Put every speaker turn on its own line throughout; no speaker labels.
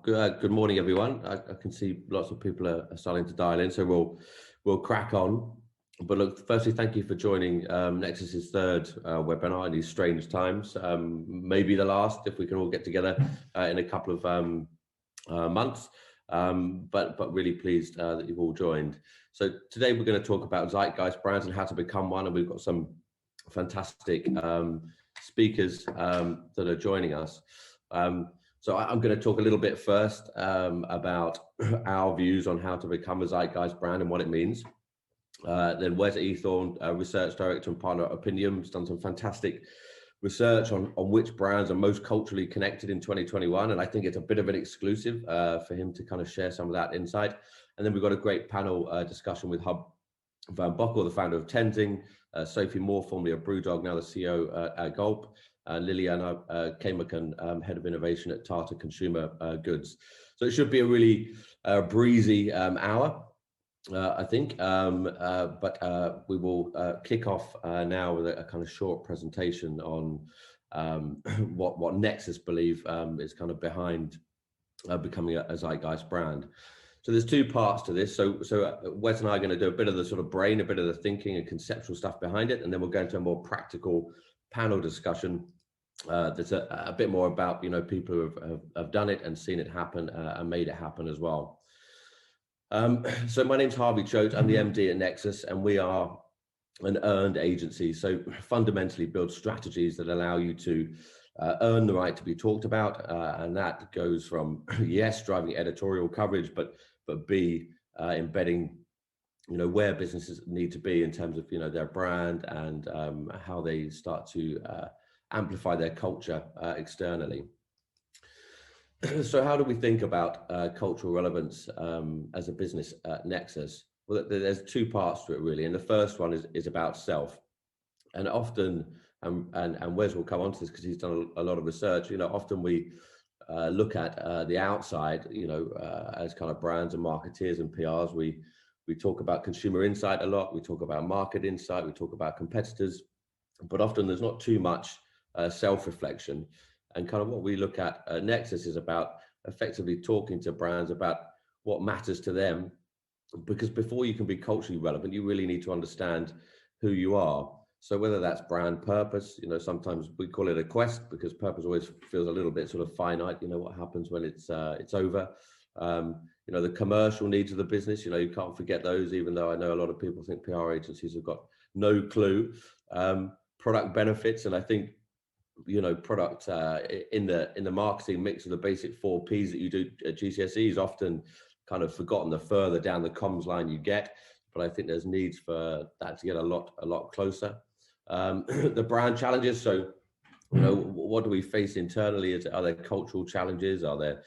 Good morning, everyone. I can see lots of people are starting to dial in, so we'll crack on. But look, firstly, thank you for joining Nexus's third webinar in these strange times. Maybe the last, if we can all get together in a couple of months. But really pleased that you've all joined. So today we're going to talk about Zeitgeist brands and how to become one, and we've got some fantastic speakers that are joining us. So I'm going to talk a little bit first about our views on how to become a Zeitgeist brand and what it means. Then Wes Eathorne, Research Director and Partner at Opinium, has done some fantastic research on which brands are most culturally connected in 2021. And I think it's a bit of an exclusive for him to kind of share some of that insight. And then we've got a great panel discussion with Huib, Bockel, the founder of Tenzing, Sophie Moore, formerly of BrewDog, now the CEO at Gulp, Liliana, Caimacan, Head of Innovation at Tata Consumer Goods. So it should be a really breezy hour, I think, but we will kick off now with a kind of short presentation on what Nexus believe is kind of behind becoming a Zeitgeist brand. So there's two parts to this. So Wes and I are going to do a bit of the sort of brain, a bit of the thinking and conceptual stuff behind it, and then we'll go into a more practical panel discussion that's a bit more about, you know, people who have done it and seen it happen and made it happen as well. So my name's Harvey Choat. I'm the MD at Nexus, and we are an earned agency. So fundamentally build strategies that allow you to earn the right to be talked about, and that goes from yes, driving editorial coverage, but B, embedding, you know, where businesses need to be in terms of, you know, their brand and how they start to amplify their culture externally. So how do we think about cultural relevance as a business at Nexus? Well, there's two parts to it really, and the first one is about self. And often, and Wes will come on to this because he's done a lot of research, you know, often we look at the outside, you know, as kind of brands and marketeers and PRs, we talk about consumer insight a lot, we talk about market insight, we talk about competitors, but often there's not too much self-reflection. And kind of what we look at Nexus is about effectively talking to brands about what matters to them, because before you can be culturally relevant, you really need to understand who you are. So whether that's brand purpose, you know, sometimes we call it a quest because purpose always feels a little bit sort of finite. You know, what happens when it's over. You know, the commercial needs of the business, you know, you can't forget those, even though I know a lot of people think PR agencies have got no clue. Product benefits, and I think, you know, product in the marketing mix of the basic 4 Ps that you do at GCSE is often kind of forgotten the further down the comms line you get, but I think there's needs for that to get a lot closer. The brand challenges, so, you know, what do we face internally? Are there cultural challenges? Are there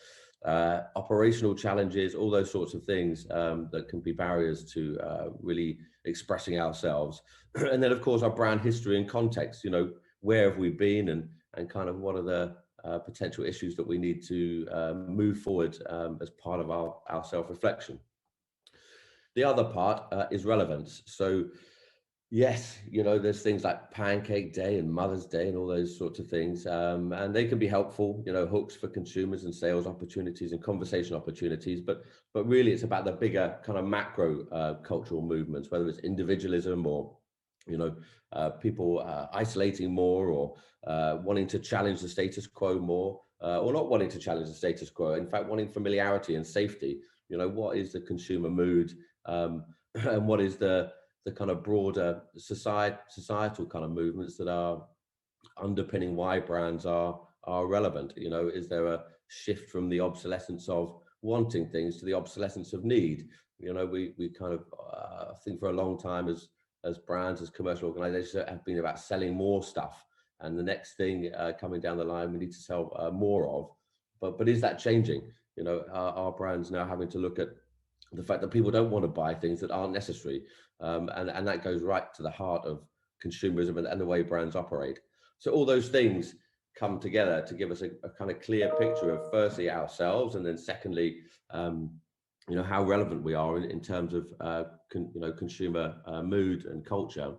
operational challenges? All those sorts of things that can be barriers to really expressing ourselves. And then of course our brand history and context, you know, where have we been and kind of what are the potential issues that we need to move forward as part of our self-reflection. The other part is relevance. So yes, you know, there's things like Pancake Day and Mother's Day and all those sorts of things, and they can be helpful, you know, hooks for consumers and sales opportunities and conversation opportunities, but really it's about the bigger kind of macro cultural movements, whether it's individualism or, you know, people isolating more or wanting to challenge the status quo more, or not wanting to challenge the status quo, in fact wanting familiarity and safety. You know, what is the consumer mood, and what is the kind of broader societal kind of movements that are underpinning why brands are relevant. You know, is there a shift from the obsolescence of wanting things to the obsolescence of need? You know, we kind of think for a long time as brands, as commercial organizations, have been about selling more stuff, and the next thing coming down the line we need to sell more of. But is that changing? You know, are brands now having to look at the fact that people don't want to buy things that aren't necessary, and that goes right to the heart of consumerism and the way brands operate. So all those things come together to give us a kind of clear picture of, firstly, ourselves, and then secondly, you know, how relevant we are in terms of you know, consumer mood and culture.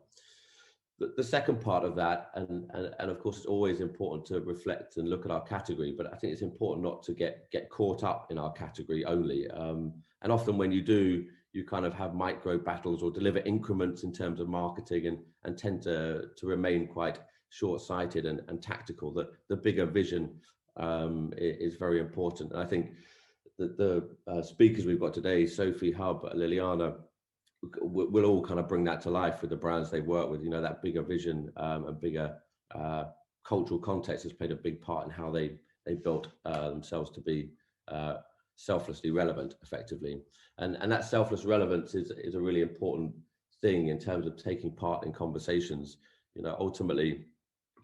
The second part of that, and of course, it's always important to reflect and look at our category, but I think it's important not to get caught up in our category only. And often when you do, you kind of have micro battles or deliver increments in terms of marketing, and tend to remain quite short-sighted and tactical. The bigger vision is very important. And I think that the speakers we've got today, Sophie, Huib, Liliana, will all kind of bring that to life with the brands they work with. You know, that bigger vision and bigger cultural context has played a big part in how they built themselves to be selflessly relevant, effectively. And that selfless relevance is a really important thing in terms of taking part in conversations. You know, ultimately,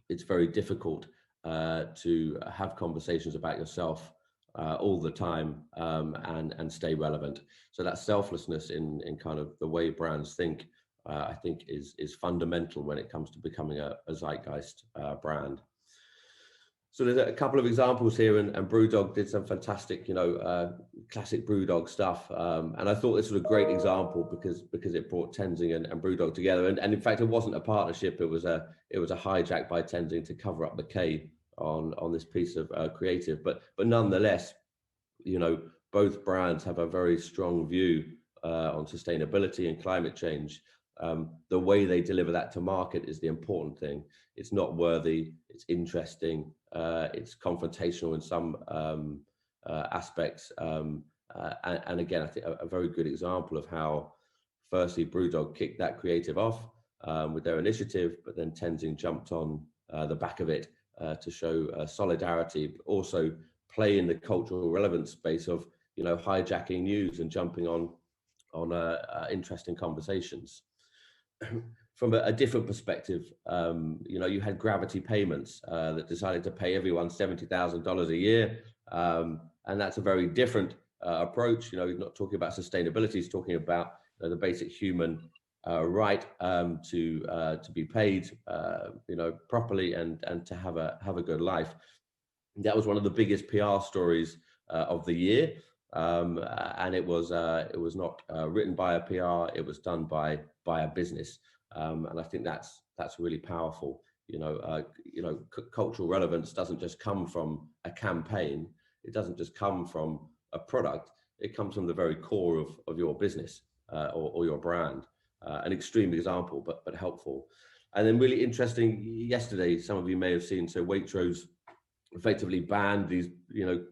it's very difficult to have conversations about yourself all the time and stay relevant. So that selflessness in kind of the way brands think, I think is fundamental when it comes to becoming a Zeitgeist brand. So there's a couple of examples here, and BrewDog did some fantastic, classic BrewDog stuff. And I thought this was a great example because it brought Tenzing and BrewDog together. And in fact, it wasn't a partnership; it was a hijack by Tenzing to cover up the K on this piece of creative. But nonetheless, both brands have a very strong view on sustainability and climate change. The way they deliver that to market is the important thing. It's not worthy, it's interesting, it's confrontational in some aspects. And again, I think a very good example of how, firstly, BrewDog kicked that creative off with their initiative, but then Tenzing jumped on the back of it to show solidarity, but also play in the cultural relevance space of, hijacking news and jumping on interesting conversations. From a different perspective, you had Gravity Payments that decided to pay everyone $70,000 a year, and that's a very different approach. He's not talking about sustainability; he's talking about the basic human right to be paid, properly and to have a good life. That was one of the biggest PR stories of the year, and it was not written by a PR; it was done by a business, and I think that's really powerful. Cultural relevance doesn't just come from a campaign; it doesn't just come from a product; it comes from the very core of your business or your brand. An extreme example, but helpful. And then really interesting, yesterday, some of you may have seen, so Waitrose effectively banned these,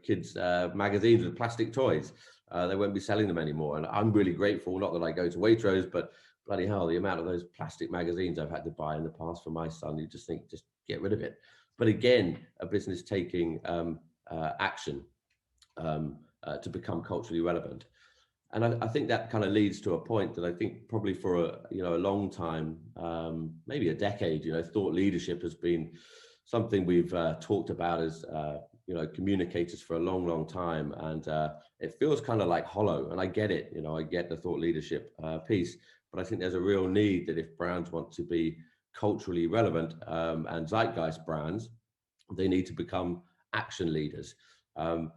kids' magazines with plastic toys. They won't be selling them anymore. And I'm really grateful, not that I go to Waitrose, but bloody hell, the amount of those plastic magazines I've had to buy in the past for my son, you just think, just get rid of it. But again, a business taking action to become culturally relevant. And I think that kind of leads to a point that I think probably for a long time, maybe a decade, thought leadership has been something we've talked about as communicators for a long time, and it feels kind of like hollow. And I get it, I get the thought leadership piece, but I think there's a real need that if brands want to be culturally relevant and Zeitgeist brands, they need to become action leaders. And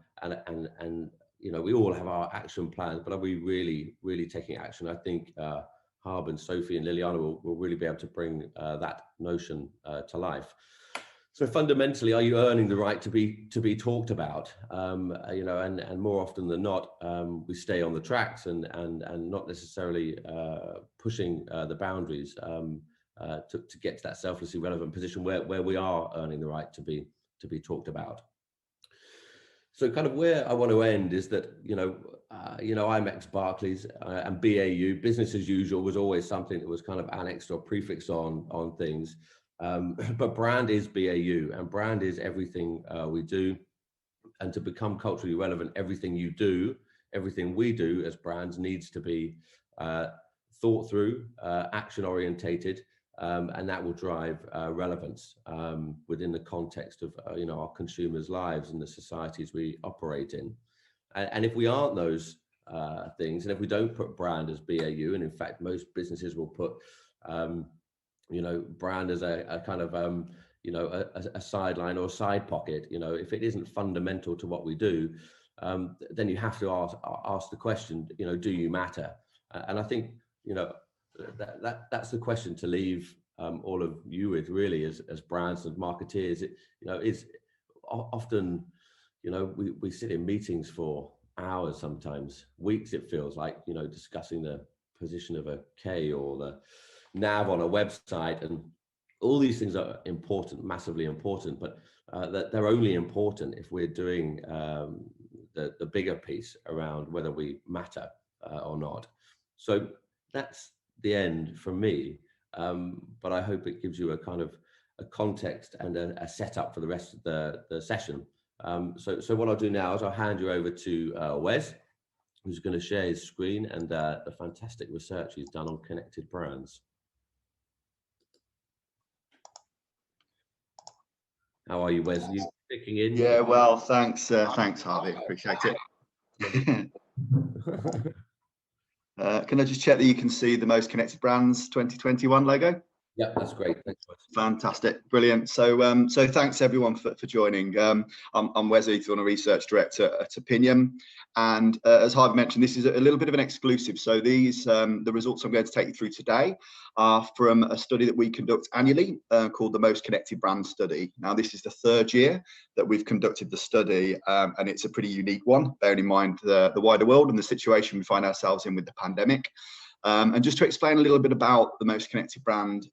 we all have our action plans, but are we really taking action? I think Harb and Sophie and Liliana will really be able to bring that notion to life. So fundamentally, are you earning the right to be talked about? And more often than not, we stay on the tracks and not necessarily pushing the boundaries to get to that selflessly relevant position where we are earning the right to be talked about. So kind of where I want to end is that, I'm ex-Barclays and BAU, business as usual, was always something that was kind of annexed or prefixed on things. But brand is BAU, and brand is everything we do. And to become culturally relevant, everything you do, everything we do as brands needs to be thought through, action orientated, and that will drive relevance within the context of our consumers' lives and the societies we operate in. And if we aren't those things, and if we don't put brand as BAU, and in fact most businesses will put brand as a kind of a sideline or a side pocket, if it isn't fundamental to what we do, then you have to ask the question, do you matter? And I think that's the question to leave all of you with, really, as brands and marketeers. It's often, we sit in meetings for hours, sometimes weeks, it feels like, discussing the position of a K or the nav on a website, and all these things are important, massively important, but that they're only important if we're doing the bigger piece around whether we matter or not. So that's the end from me, but I hope it gives you a kind of a context and a setup for the rest of the session. So what I'll do now is I'll hand you over to Wes, who's going to share his screen and the fantastic research he's done on connected brands. How are you, Wes? Are you sticking in?
Yeah, well, thanks, Harvey. Appreciate it. Can I just check that you can see the Most Connected Brands 2021 logo?
Yeah, that's great. Thanks, Wes.
Fantastic, brilliant. So, so thanks everyone for joining. I'm Wes Eathorne, a research director at Opinium, and as Harvey mentioned, this is a little bit of an exclusive. So these, the results I'm going to take you through today are from a study that we conduct annually called the Most Connected Brands Study. Now, this is the third year that we've conducted the study, and it's a pretty unique one, bearing in mind the wider world and the situation we find ourselves in with the pandemic. And just to explain a little bit about the Most Connected Brand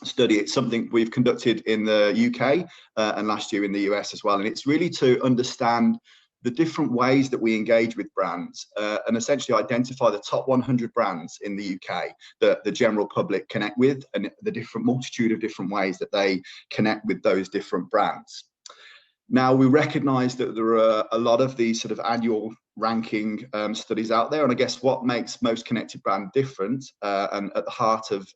study, it's something we've conducted in the UK and last year in the US as well. And it's really to understand the different ways that we engage with brands and essentially identify the top 100 brands in the UK that the general public connect with, and the different multitude of different ways that they connect with those different brands. Now, we recognise that there are a lot of these sort of annual ranking studies out there, and I guess what makes Most Connected Brand different and at the heart of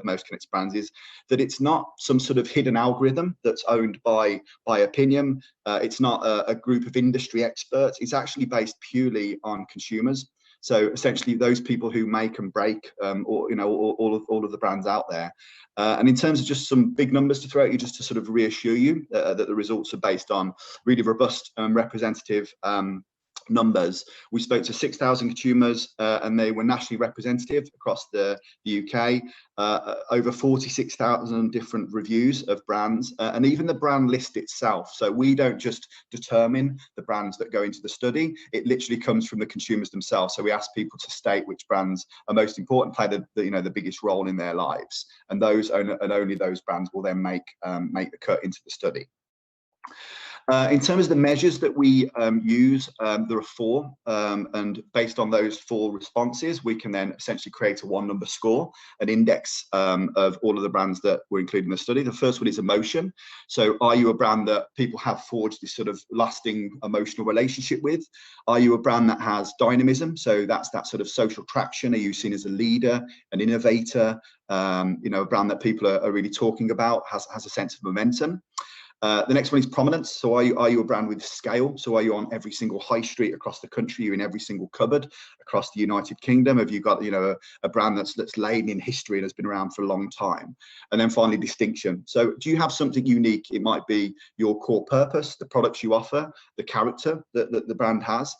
Most Connected Brands is that it's not some sort of hidden algorithm that's owned by Opinium. It's not a group of industry experts. It's actually based purely on consumers. So essentially, those people who make and break, all of the brands out there. And in terms of just some big numbers to throw at you, just to sort of reassure you that the results are based on really robust and representative numbers. We spoke to 6,000 consumers and they were nationally representative across the UK, over 46,000 different reviews of brands, and even the brand list itself. So we don't just determine the brands that go into the study, it literally comes from the consumers themselves. So we ask people to state which brands are most important, play the biggest role in their lives, and those and only those brands will then make the cut into the study. In terms of the measures that we use, there are four, and based on those four responses, we can then essentially create a one-number score, an index of all of the brands that were included in the study. The first one is emotion. So are you a brand that people have forged this sort of lasting emotional relationship with? Are you a brand that has dynamism? So that's that sort of social traction. Are you seen as a leader, an innovator, a brand that people are really talking about, has a sense of momentum? The next one is prominence. So are you a brand with scale? So are you on every single high street across the country? You're in every single cupboard across the United Kingdom? Have you got a brand that's laden in history and has been around for a long time? And then finally, distinction. So do you have something unique? It might be your core purpose, the products you offer, the character that the brand has,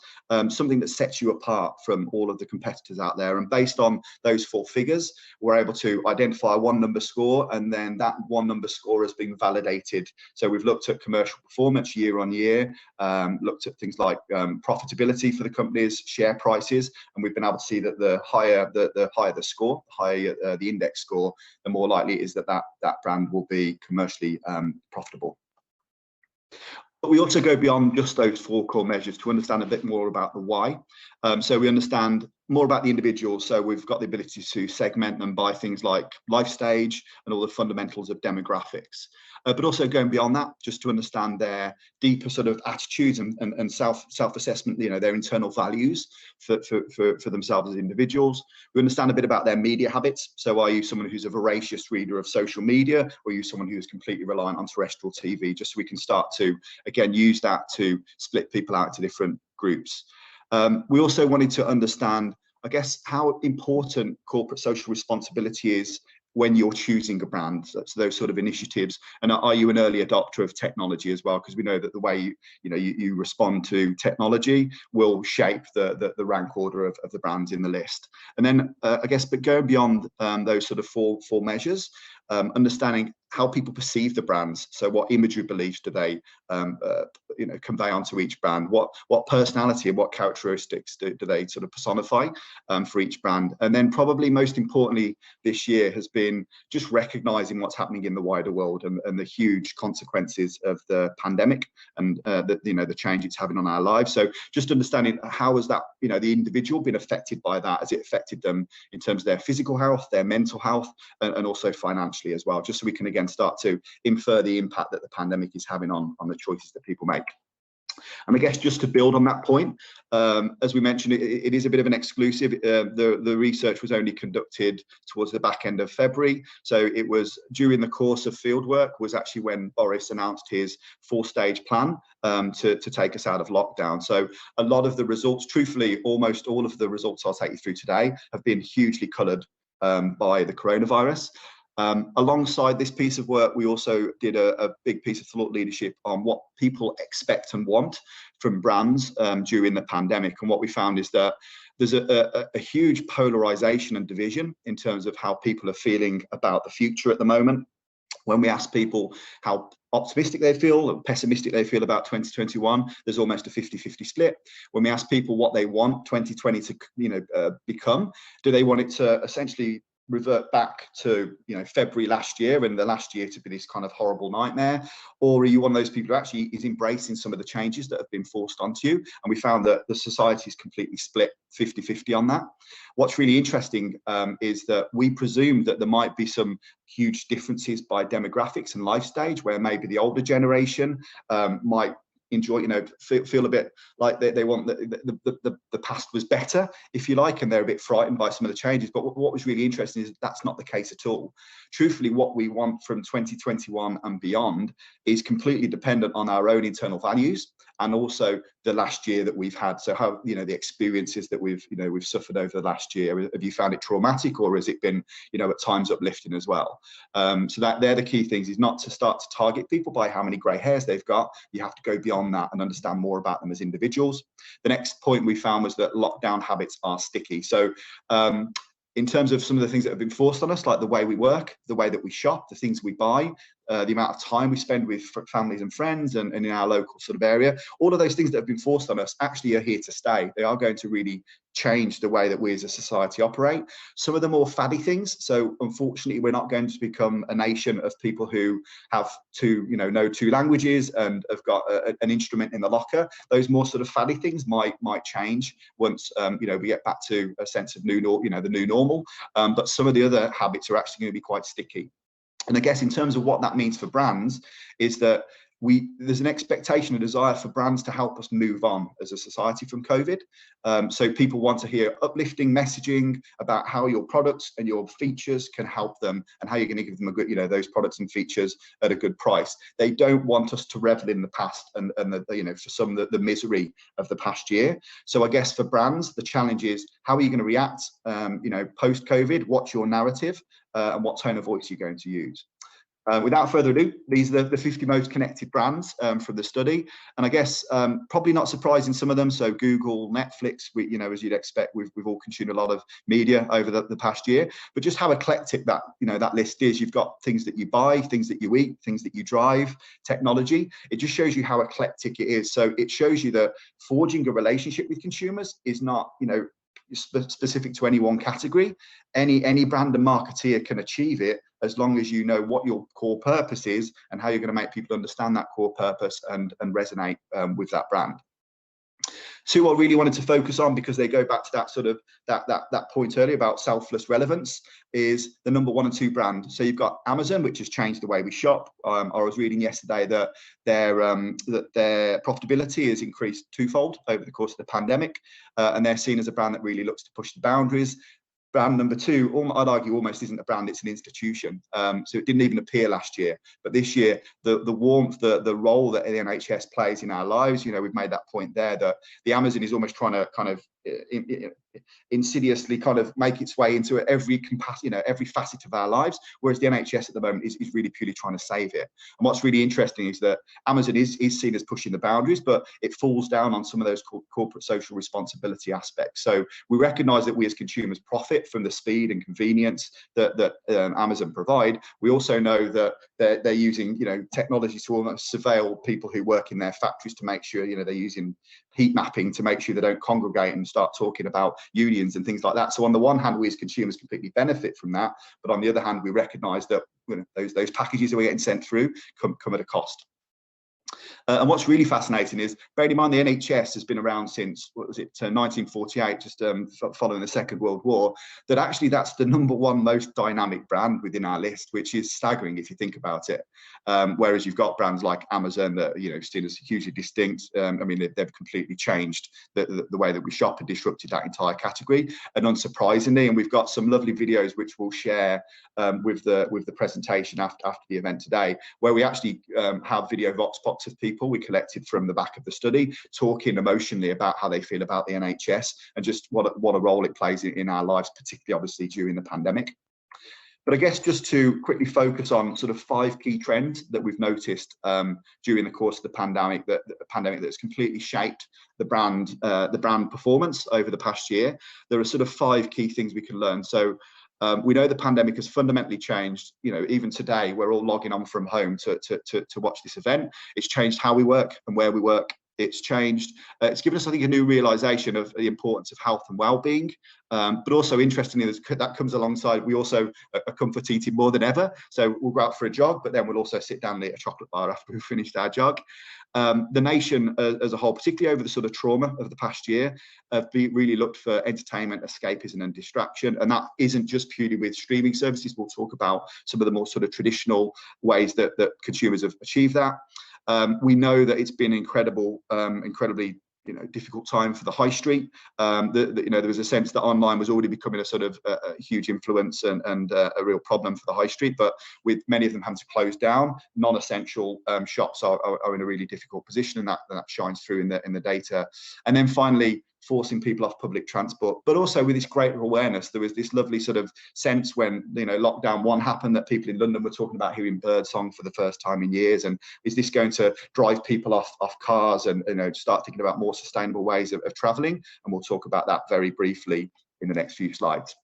something that sets you apart from all of the competitors out there. And based on those four figures, we're able to identify a one-number score, and then that one-number score has been validated. So we've looked at commercial performance year on year, looked at things like profitability for the companies, share prices, and we've been able to see that the higher the score, the higher the index score, the more likely it is that brand will be commercially profitable. But we also go beyond just those four core measures to understand a bit more about the why. So we understand more about the individual. So we've got the ability to segment them by things like life stage and all the fundamentals of demographics. But also going beyond that, just to understand their deeper sort of attitudes and self-assessment, their internal values for themselves as individuals. We understand a bit about their media habits. So are you someone who's a voracious reader of social media, or are you someone who's completely reliant on terrestrial TV? Just so we can start to, again, use that to split people out into different groups. We also wanted to understand, I guess, how important corporate social responsibility is when you're choosing a brand? So those sort of initiatives. And are you an early adopter of technology as well? Because we know that the way you respond to technology will shape the rank order of the brands in the list. And then I guess, but going beyond those sort of four measures, understanding how people perceive the brands. So what imagery beliefs do they convey onto each brand? What personality and what characteristics do they sort of personify for each brand? And then probably most importantly this year has been just recognizing what's happening in the wider world and the huge consequences of the pandemic and the change it's having on our lives. So just understanding how has that, the individual been affected by that? Has it affected them in terms of their physical health, their mental health, and also financially as well, just so we can again start to infer the impact that the pandemic is having on the choices that people make. And I guess just to build on that point, as we mentioned, it is a bit of an exclusive. The research was only conducted towards the back end of February. So it was during the course of fieldwork was actually when Boris announced his 4-stage plan to take us out of lockdown. So a lot of the results, truthfully, almost all of the results I'll take you through today have been hugely coloured by the coronavirus. Alongside this piece of work, we also did a big piece of thought leadership on what people expect and want from brands during the pandemic. And what we found is that there's a huge polarization and division in terms of how people are feeling about the future at the moment. When we ask people how optimistic they feel and pessimistic they feel about 2021, there's almost a 50-50 split. When we ask people what they want 2020 to become, do they want it to essentially revert back to February last year and the last year to be this kind of horrible nightmare, or are you one of those people who actually is embracing some of the changes that have been forced onto you? And we found that the society is completely split 50-50 on that. What's really interesting is that we presume that there might be some huge differences by demographics and life stage, where maybe the older generation might enjoy, feel a bit like they want the past was better, if you like, and they're a bit frightened by some of the changes. But what was really interesting is that's not the case at all. Truthfully, what we want from 2021 and beyond is completely dependent on our own internal values and also the last year that we've had. So how, the experiences that we've suffered over the last year, have you found it traumatic, or has it been, at times uplifting as well? So that they're the key things, is not to start to target people by how many grey hairs they've got. You have to go beyond that and understand more about them as individuals. The next point we found was that lockdown habits are sticky. So in terms of some of the things that have been forced on us, like the way we work, the way that we shop, the things we buy, the amount of time we spend with families and friends and in our local sort of area, all of those things that have been forced on us actually are here to stay. They are going to really change the way that we as a society operate. Some of the more faddy things. So unfortunately, we're not going to become a nation of people who have know 2 languages and have got an instrument in the locker. Those more sort of faddy things might change once we get back to a sense of the new normal. But some of the other habits are actually going to be quite sticky. And I guess in terms of what that means for brands is that there's an expectation, a desire for brands to help us move on as a society from COVID. So people want to hear uplifting messaging about how your products and your features can help them and how you're going to give them a good, those products and features at a good price. They don't want us to revel in the past and for some the misery of the past year. So I guess for brands, the challenge is, how are you going to react, post COVID? What's your narrative and what tone of voice you're going to use? Without further ado, these are the 50 most connected brands from the study. And I guess probably not surprising, some of them. So Google, Netflix, as you'd expect, we've all consumed a lot of media over the past year. But just how eclectic that that list is. You've got things that you buy, things that you eat, things that you drive, technology. It just shows you how eclectic it is. So it shows you that forging a relationship with consumers is not specific to any one category. Any brand and marketeer can achieve it, as long as you know what your core purpose is and how you're going to make people understand that core purpose and resonate with that brand. 2 I really wanted to focus on, because they go back to that sort of that point earlier about selfless relevance, is the number 1 and 2 brand. So you've got Amazon, which has changed the way we shop. I was reading yesterday that their profitability has increased 2-fold over the course of the pandemic, and they're seen as a brand that really looks to push the boundaries. Brand number 2, I'd argue, almost isn't a brand, it's an institution. So it didn't even appear last year, but this year, the warmth, the role that the NHS plays in our lives, we've made that point there, that the Amazon is almost trying to kind of insidiously kind of make its way into every facet of our lives, whereas the NHS at the moment is really purely trying to save it. And what's really interesting is that Amazon is seen as pushing the boundaries, but it falls down on some of those corporate social responsibility aspects. So we recognise that we as consumers profit from the speed and convenience that Amazon provide. We also know that they're using technology to almost surveil people who work in their factories to make sure they're using heat mapping to make sure they don't congregate and start talking about unions and things like that. So on the one hand, we as consumers completely benefit from that, but on the other hand, we recognise that those packages that we're getting sent through come at a cost. And what's really fascinating is, bearing in mind the NHS has been around since, 1948, just following the Second World War, that actually that's the #1 most dynamic brand within our list, which is staggering if you think about it. Whereas you've got brands like Amazon that seen as hugely distinct. I mean, they've completely changed the way that we shop and disrupted that entire category. And unsurprisingly, and we've got some lovely videos which we'll share with the presentation after the event today, where we actually have video vox pops of people we collected from the back of the study talking emotionally about how they feel about the NHS and just what a role it plays in our lives, particularly obviously during the pandemic. But I guess just to quickly focus on sort of 5 key trends that we've noticed during the course of the pandemic that's completely shaped the brand performance over the past year. There are sort of 5 key things we can learn. So we know the pandemic has fundamentally changed. Even today, we're all logging on from home to watch this event. It's changed how we work and where we work. It's changed. It's given us, I think, a new realization of the importance of health and well-being. But also, interestingly, that comes alongside, we also are comfort eating more than ever. So we'll go out for a jog, but then we'll also sit down and eat a chocolate bar after we've finished our jog. The nation as a whole, particularly over the sort of trauma of the past year, have really looked for entertainment, escapism and distraction. And that isn't just purely with streaming services. We'll talk about some of the more sort of traditional ways that consumers have achieved that. We know that it's been incredibly difficult time for the high street. There was a sense that online was already becoming a sort of a huge influence and a real problem for the high street, but with many of them having to close down, non-essential shops are in a really difficult position, and that shines through in the data. And then finally, forcing people off public transport, but also with this greater awareness. There was this lovely sort of sense when lockdown 1 happened that people in London were talking about hearing birdsong for the first time in years, and is this going to drive people off cars and start thinking about more sustainable ways of traveling? And we'll talk about that very briefly in the next few slides.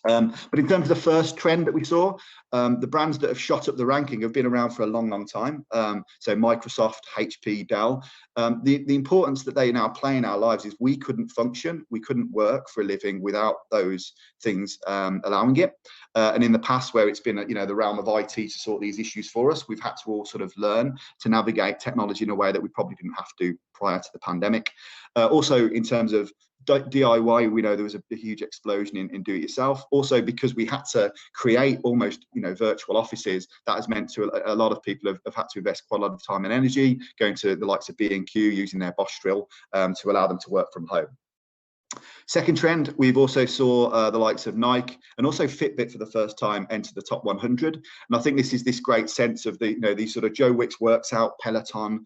But in terms of the first trend that we saw, the brands that have shot up the ranking have been around for a long time. So Microsoft, HP, Dell. The importance that they now play in our lives is we couldn't function, we couldn't work for a living without those things allowing it. And in the past, where it's been the realm of IT to sort these issues for us, we've had to all sort of learn to navigate technology in a way that we probably didn't have to prior to the pandemic. Also, in terms of DIY, we know there was a huge explosion in do-it-yourself. Also, because we had to create almost virtual offices, that has meant to a lot of people have had to invest quite a lot of time and energy going to the likes of B&Q, using their Bosch drill to allow them to work from home. Second trend, we've also saw the likes of Nike and also Fitbit for the first time enter the top 100. And I think this is this great sense of these sort of Joe Wicks works out, Peloton,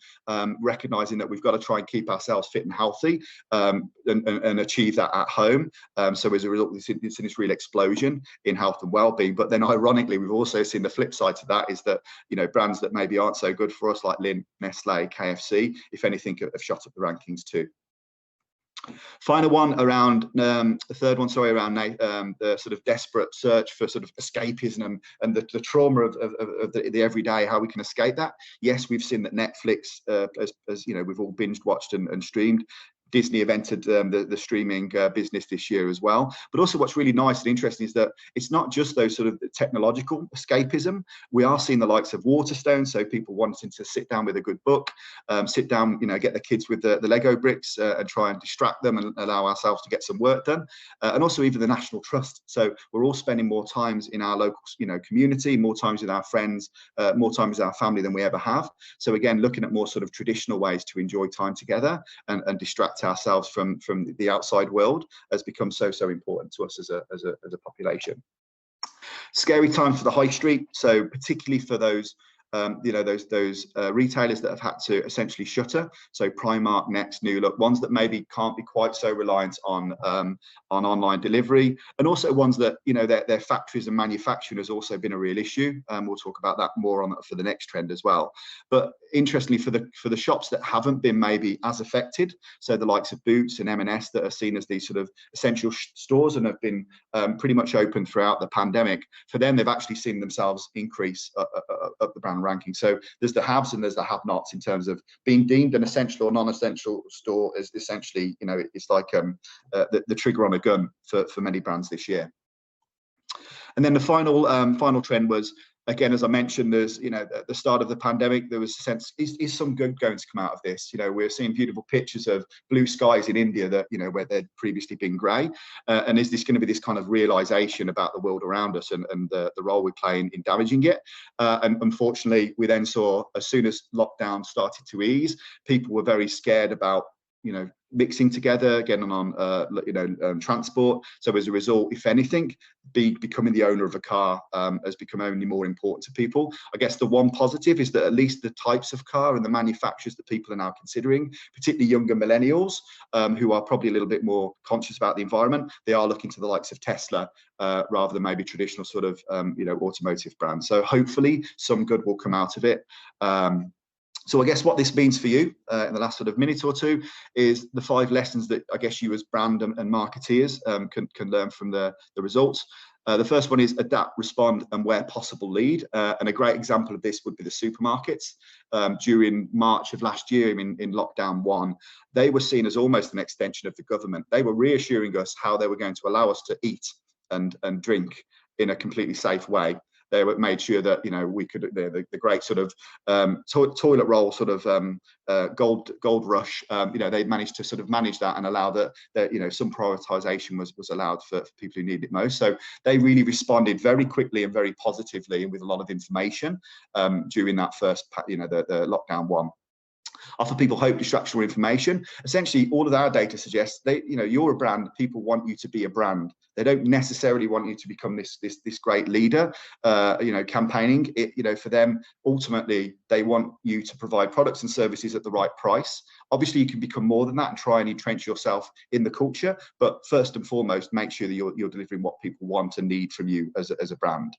recognizing that we've got to try and keep ourselves fit and healthy and achieve that at home. So as a result, we've seen this real explosion in health and well-being. But then ironically, we've also seen the flip side to that is that, brands that maybe aren't so good for us, like Lin, Nestle, KFC, if anything, have shot up the rankings too. Final one around the third one, sorry, around the sort of desperate search for sort of escapism and the trauma of the everyday, how we can escape that. Yes, we've seen that Netflix, as we've all binged watched and streamed. Disney have entered the streaming business this year as well. But also what's really nice and interesting is that it's not just those sort of technological escapism. We are seeing the likes of Waterstone, so people wanting to sit down with a good book, sit down, get the kids with the Lego bricks and try and distract them and allow ourselves to get some work done. And also even the National Trust. So we're all spending more times in our local community, more times with our friends, more times with our family than we ever have. So again, looking at more sort of traditional ways to enjoy time together and distract ourselves from the outside world has become so important to us as a population. Scary times for the high street, so particularly for those you know, those retailers that have had to essentially shutter. So Primark, Next, New Look, ones that maybe can't be quite so reliant on online delivery, and also ones that, you know, their factories and manufacturing has also been a real issue. We'll talk about that more on for the next trend as well. But interestingly, for the shops that haven't been maybe as affected, so the likes of Boots and M&S that are seen as these sort of essential stores and have been pretty much open throughout the pandemic, for them, they've actually seen themselves increase up the brand ranking. So there's the haves and there's the have-nots in terms of being deemed an essential or non-essential store. Is essentially, you know, it's like the trigger on a gun for many brands this year. And then the final trend was, again, as I mentioned, there's, you know, at the start of the pandemic, there was a sense, is some good going to come out of this? You know, we're seeing beautiful pictures of blue skies in India that, you know, where they'd previously been grey. And is this going to be this kind of realization about the world around us and the role we play in damaging it? And unfortunately, we then saw, as soon as lockdown started to ease, people were very scared about, you know, mixing together, getting on transport. So as a result, if anything, becoming the owner of a car has become only more important to people. I guess the one positive is that at least the types of car and the manufacturers that people are now considering, particularly younger millennials, who are probably a little bit more conscious about the environment, they are looking to the likes of Tesla rather than maybe traditional sort of automotive brands. So hopefully some good will come out of it. So I guess what this means for you in the last sort of minute or two is the 5 lessons that I guess you as brand and marketeers can learn from the results. The first one is adapt, respond, and where possible lead. And a great example of this would be the supermarkets. During March of last year, in lockdown 1, they were seen as almost an extension of the government. They were reassuring us how they were going to allow us to eat and drink in a completely safe way. They made sure that, you know, we could, the great sort of toilet roll sort of gold rush, you know, they managed to sort of manage that and allow that you know, some prioritization was allowed for people who need it most. So they really responded very quickly and very positively and with a lot of information during that first, you know, the lockdown 1. Offer people hope, distraction, or information. Essentially, all of our data suggests you know, you're a brand. People want you to be a brand. They don't necessarily want you to become this great leader. You know, campaigning. You know, for them, ultimately, they want you to provide products and services at the right price. Obviously, you can become more than that and try and entrench yourself in the culture. But first and foremost, make sure that you're delivering what people want and need from you as a brand.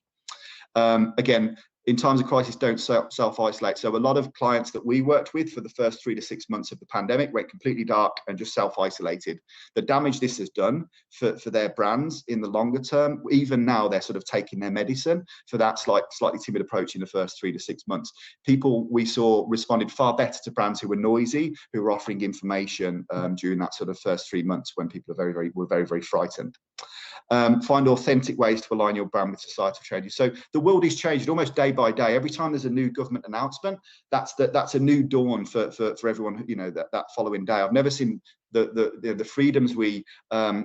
Again, in times of crisis, don't self-isolate. So a lot of clients that we worked with for the first 3 to 6 months of the pandemic went completely dark and just self-isolated. The damage this has done for their brands in the longer term, even now they're sort of taking their medicine for that slightly timid approach in the first 3 to 6 months. People we saw responded far better to brands who were noisy, who were offering information during that sort of first 3 months when people were very frightened. Find authentic ways to align your brand with societal changes. So the world is changing almost day by day. Every time there's a new government announcement, that's a new dawn for everyone, you know, that following day. I've never seen the freedoms we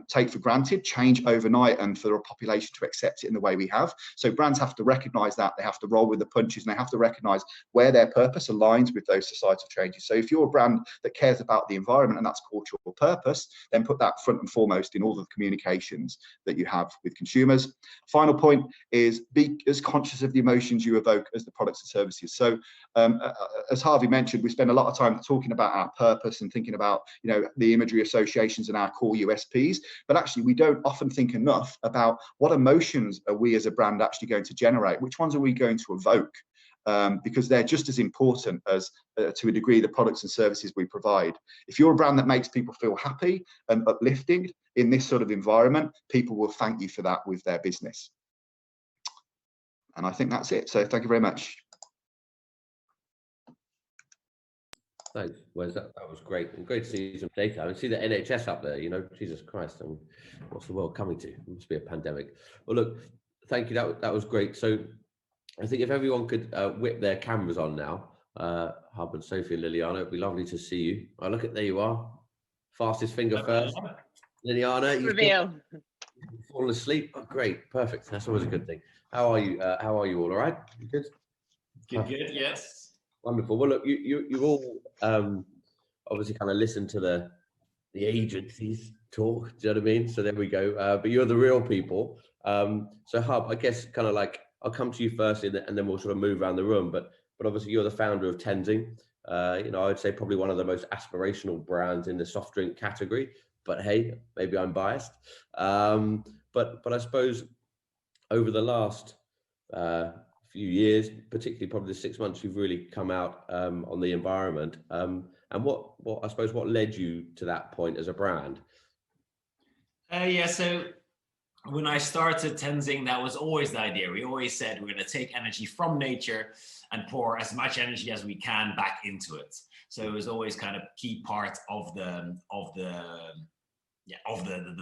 take for granted change overnight, and for a population to accept it in the way we have. So brands have to recognize that. They have to roll with the punches, and they have to recognize where their purpose aligns with those societal changes. So if you're a brand that cares about the environment and that's cultural purpose, then put that front and foremost in all of the communications that you have with consumers. Final point is be as conscious of the emotions you evoke as the products and services. So as Harvey mentioned, we spend a lot of time talking about our purpose and thinking about, you know, the imagery associations and our core USPs, but actually we don't often think enough about what emotions are we as a brand actually going to generate, which ones are we going to evoke, because they're just as important as to a degree the products and services we provide. If you're a brand that makes people feel happy and uplifting in this sort of environment, people will thank you for that with their business. And I think that's it. So thank you very much.
Thanks, Wes. That was great. And great to see some data. I see the NHS up there, you know, Jesus Christ. I mean, what's the world coming to? It must be a pandemic. Well, look, thank you. That was great. So I think if everyone could whip their cameras on now, Huib and Sophie and Liliana, it'd be lovely to see you. Oh, look, there you are. Fastest finger first. Liliana, you've fallen asleep. Oh, great. Perfect. That's always a good thing. How are you? How are you all? All right? You good?
Good, yes.
Wonderful. Well, look, you've all obviously kind of listened to the agencies talk. Do you know what I mean? So there we go. But you're the real people. So Huib, I guess kind of like I'll come to you first, and then we'll sort of move around the room. But but obviously you're the founder of Tenzing. You know, I would say probably one of the most aspirational brands in the soft drink category. But hey, maybe I'm biased. But I suppose over the last few years, particularly probably the 6 months, you've really come out on the environment. And what I suppose what led you to that point as a brand?
Yeah, so when I started Tenzing, that was always the idea. We always said we're going to take energy from nature and pour as much energy as we can back into it. So it was always kind of key part of the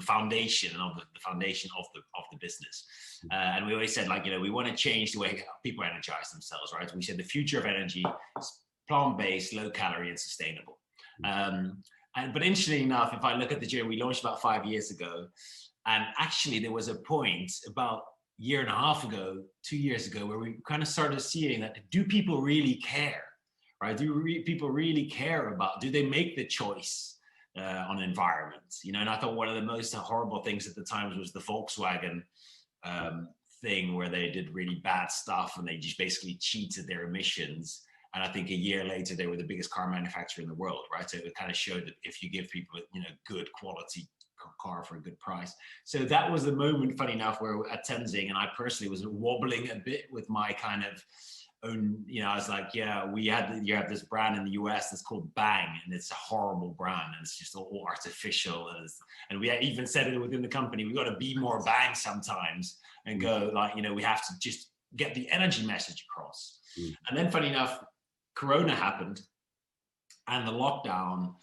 foundation and of the foundation of the business. And we always said, like, you know, we want to change the way people energize themselves, right? We said the future of energy is plant-based, low calorie, and sustainable. But interestingly enough, if I look at the journey, we launched about 5 years ago. And actually, there was a point about a year and a half ago, 2 years ago, where we kind of started seeing that, do people really care, right? People really care about, do they make the choice on environment? You know, and I thought one of the most horrible things at the time was the Volkswagen thing, where they did really bad stuff and they just basically cheated their emissions. And I think a year later, they were the biggest car manufacturer in the world, right? So it kind of showed that if you give people, you know, good quality car for a good price. So that was the moment, funny enough, where at Tenzing, and I personally was wobbling a bit with my kind of own, you know, I was like, yeah, you have this brand in the US that's called Bang, and it's a horrible brand, and it's just all artificial. And we even said it within the company, we got to be more Bang sometimes and go like, you know, we have to just get the energy message across. And then funny enough, Corona happened and the lockdown,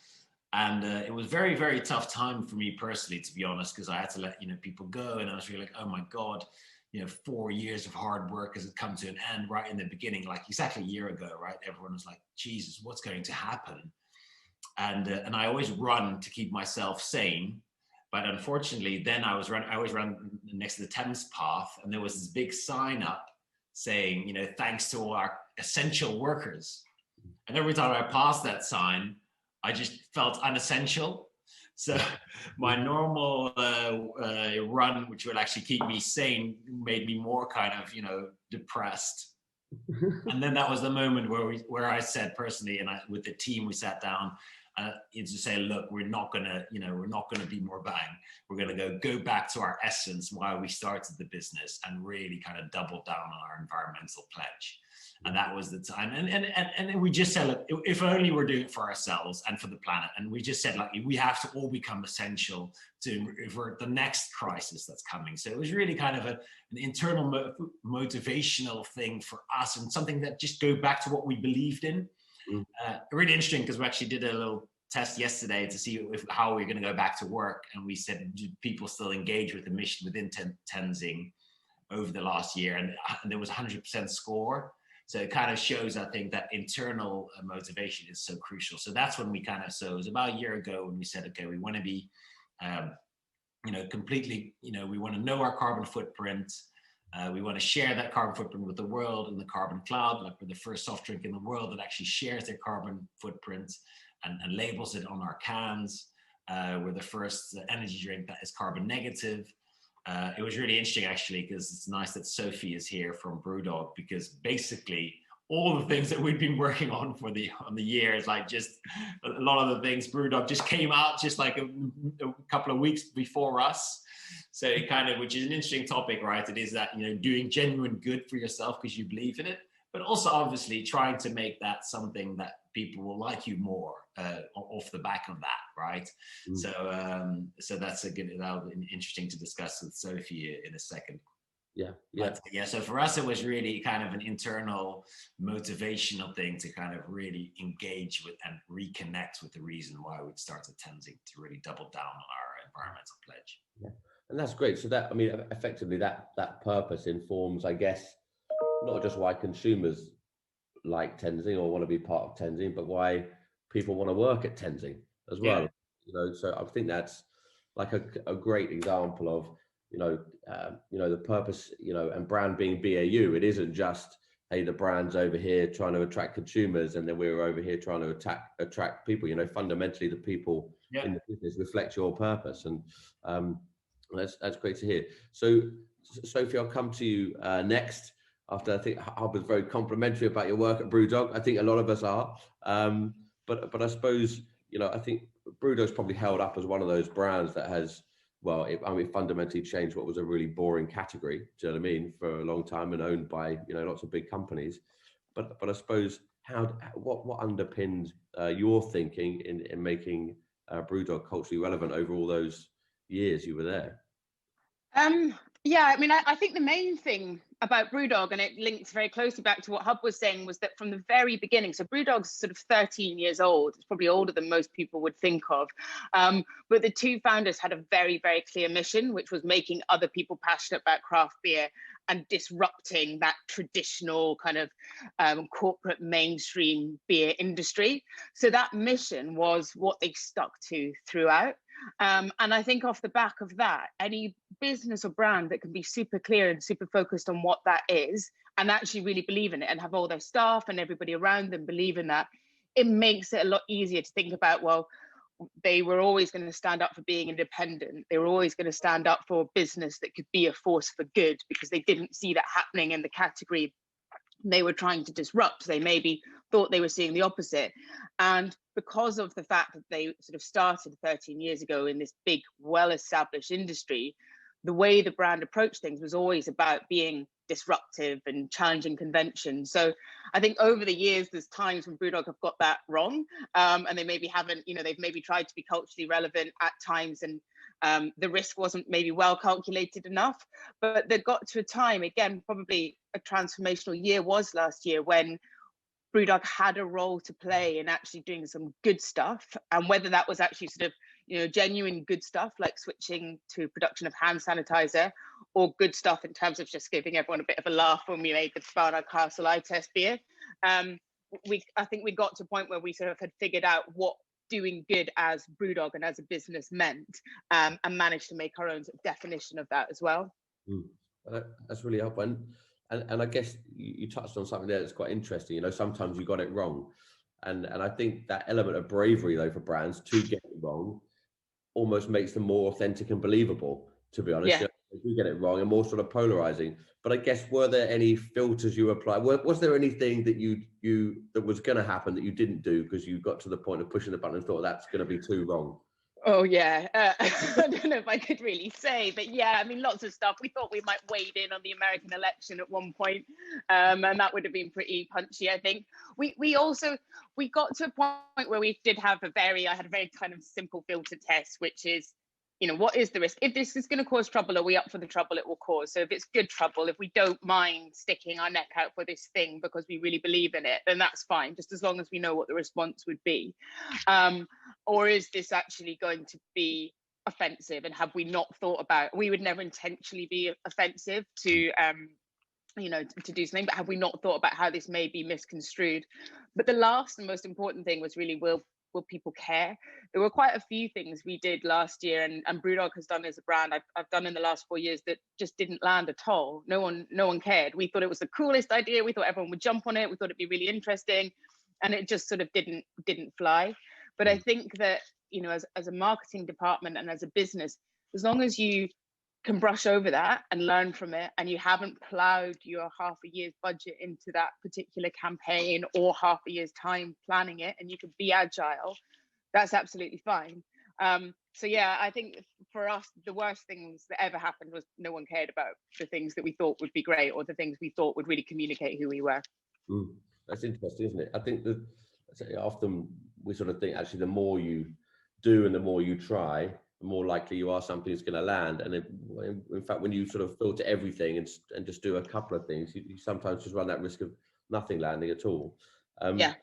and it was very, very tough time for me personally, to be honest, because I had to let, you know, people go, and I was really like, oh my God, you know, 4 years of hard work has come to an end right in the beginning, like exactly a year ago, right? Everyone was like, Jesus, what's going to happen? And I always run to keep myself sane. But unfortunately, then I always run next to the Thames path, and there was this big sign up saying, you know, thanks to all our essential workers. And every time I passed that sign, I just felt unessential. So my normal run, which would actually keep me sane, made me more kind of, you know, depressed. And then that was the moment where I said personally, and with the team, we sat down to say, look, we're not gonna be more Bang. We're gonna go back to our essence, why we started the business, and really kind of double down on our environmental pledge. And that was the time. And we just said, look, if only we're doing it for ourselves and for the planet. And we just said, like, we have to all become essential to avert the next crisis that's coming. So it was really kind of an internal motivational thing for us, and something that just go back to what we believed in. Really interesting, because we actually did a little test yesterday to see how we're going to go back to work. And we said, do people still engage with the mission within Tenzing over the last year? And there was 100% score. So it kind of shows, I think, that internal motivation is so crucial. So that's when we kind of, so it was about a year ago when we said, okay, we want to be, you know, completely, you know, we want to know our carbon footprint. We want to share that carbon footprint with the world in the carbon cloud. Like, we're the first soft drink in the world that actually shares their carbon footprint and labels it on our cans. We're the first energy drink that is carbon negative. It was really interesting, actually, because it's nice that Sophie is here from BrewDog, because basically all the things that we've been working on for the years, like just a lot of the things, BrewDog just came out just like a couple of weeks before us. So it kind of, which is an interesting topic, right? It is that, you know, doing genuine good for yourself because you believe in it, but also obviously trying to make that something that people will like you more off the back of that, right? So that's that'll be interesting to discuss with Sophie in a second. Yeah. So for us, it was really kind of an internal motivational thing to kind of really engage with and reconnect with the reason why we'd started Tenzing, to really double down on our environmental pledge.
Yeah, and that's great. So that, I mean, effectively that purpose informs, I guess, not just why consumers like Tenzing or want to be part of Tenzing, but why people want to work at Tenzing as well. You know, so I think that's like a great example of, you know, the purpose, you know, and brand being BAU. It isn't just, hey, the brand's over here trying to attract consumers, and then we're over here trying to attract people. You know, fundamentally, the people in the business reflect your purpose, and that's great to hear. So, Sophie, I'll come to you next. after I think I was very complimentary about your work at BrewDog. I think a lot of us are. But I suppose, I think BrewDog's probably held up as one of those brands that has, well, it fundamentally changed what was a really boring category, do you know what I mean, for a long time, and owned by, lots of big companies. But I suppose what underpinned your thinking in making BrewDog culturally relevant over all those years you were there?
Yeah, I mean, I think the main thing about BrewDog, and it links very closely back to what Huib was saying, was that from the very beginning, so BrewDog's sort of 13 years old. It's probably older than most people would think of. But the two founders had a very, very clear mission, which was making other people passionate about craft beer and disrupting that traditional kind of corporate mainstream beer industry. So that mission was what they stuck to throughout. And I think off the back of that, any business or brand that can be super clear and super focused on what that is and actually really believe in it and have all their staff and everybody around them believe in that, it makes it a lot easier to think about, well, they were always going to stand up for being independent. They were always going to stand up for a business that could be a force for good, because they didn't see that happening in the category they were trying to disrupt. They maybe thought they were seeing the opposite. And because of the fact that they sort of started 13 years ago in this big, well-established industry, the way the brand approached things was always about being disruptive and challenging convention. So I think over the years, there's times when BrewDog have got that wrong, and they maybe haven't, they've maybe tried to be culturally relevant at times, and the risk wasn't maybe well calculated enough. But they got to a time, again, probably a transformational year was last year, when BrewDog had a role to play in actually doing some good stuff, and whether that was actually sort of genuine good stuff like switching to production of hand sanitizer, or good stuff in terms of just giving everyone a bit of a laugh when we made the Barnard Castle eye test beer. I think we got to a point where we sort of had figured out what doing good as BrewDog and as a business meant, and managed to make our own sort of definition of that as well.
That's really helpful. And I guess you touched on something there that's quite interesting. Sometimes you got it wrong. And I think that element of bravery, though, for brands to get it wrong almost makes them more authentic and believable, to be honest.
Yeah.
If you get it wrong and more sort of polarizing. But I guess, were there any filters you applied? Was there anything that that was going to happen that you didn't do because you got to the point of pushing the button and thought that's going to be too wrong?
Oh, yeah. I don't know if I could really say, but yeah, I mean, lots of stuff. We thought we might wade in on the American election at one point, and that would have been pretty punchy, I think. We got to a point where we did have I had a very kind of simple filter test, which is, what is the risk? If this is going to cause trouble, are we up for the trouble it will cause? So if it's good trouble, if we don't mind sticking our neck out for this thing because we really believe in it, then that's fine, just as long as we know what the response would be. Or is this actually going to be offensive? And have we not thought about, we would never intentionally be offensive to do something, but have we not thought about how this may be misconstrued? But the last and most important thing was really, will people care? There were quite a few things we did last year, and BrewDog has done as a brand, I've done in the last 4 years, that just didn't land at all. No one cared. We thought it was the coolest idea. We thought everyone would jump on it. We thought it'd be really interesting, and it just sort of didn't fly. But I think that, as a marketing department and as a business, as long as you can brush over that and learn from it, and you haven't plowed your half a year's budget into that particular campaign or half a year's time planning it, and you can be agile, that's absolutely fine. So yeah, I think for us, the worst things that ever happened was no one cared about the things that we thought would be great, or the things we thought would really communicate who we were.
That's interesting, isn't it? I think that often we sort of think, actually, the more you do and the more you try, the more likely you are something's going to land. And in fact, when you sort of filter everything and just do a couple of things, you sometimes just run that risk of nothing landing at all.
Yeah.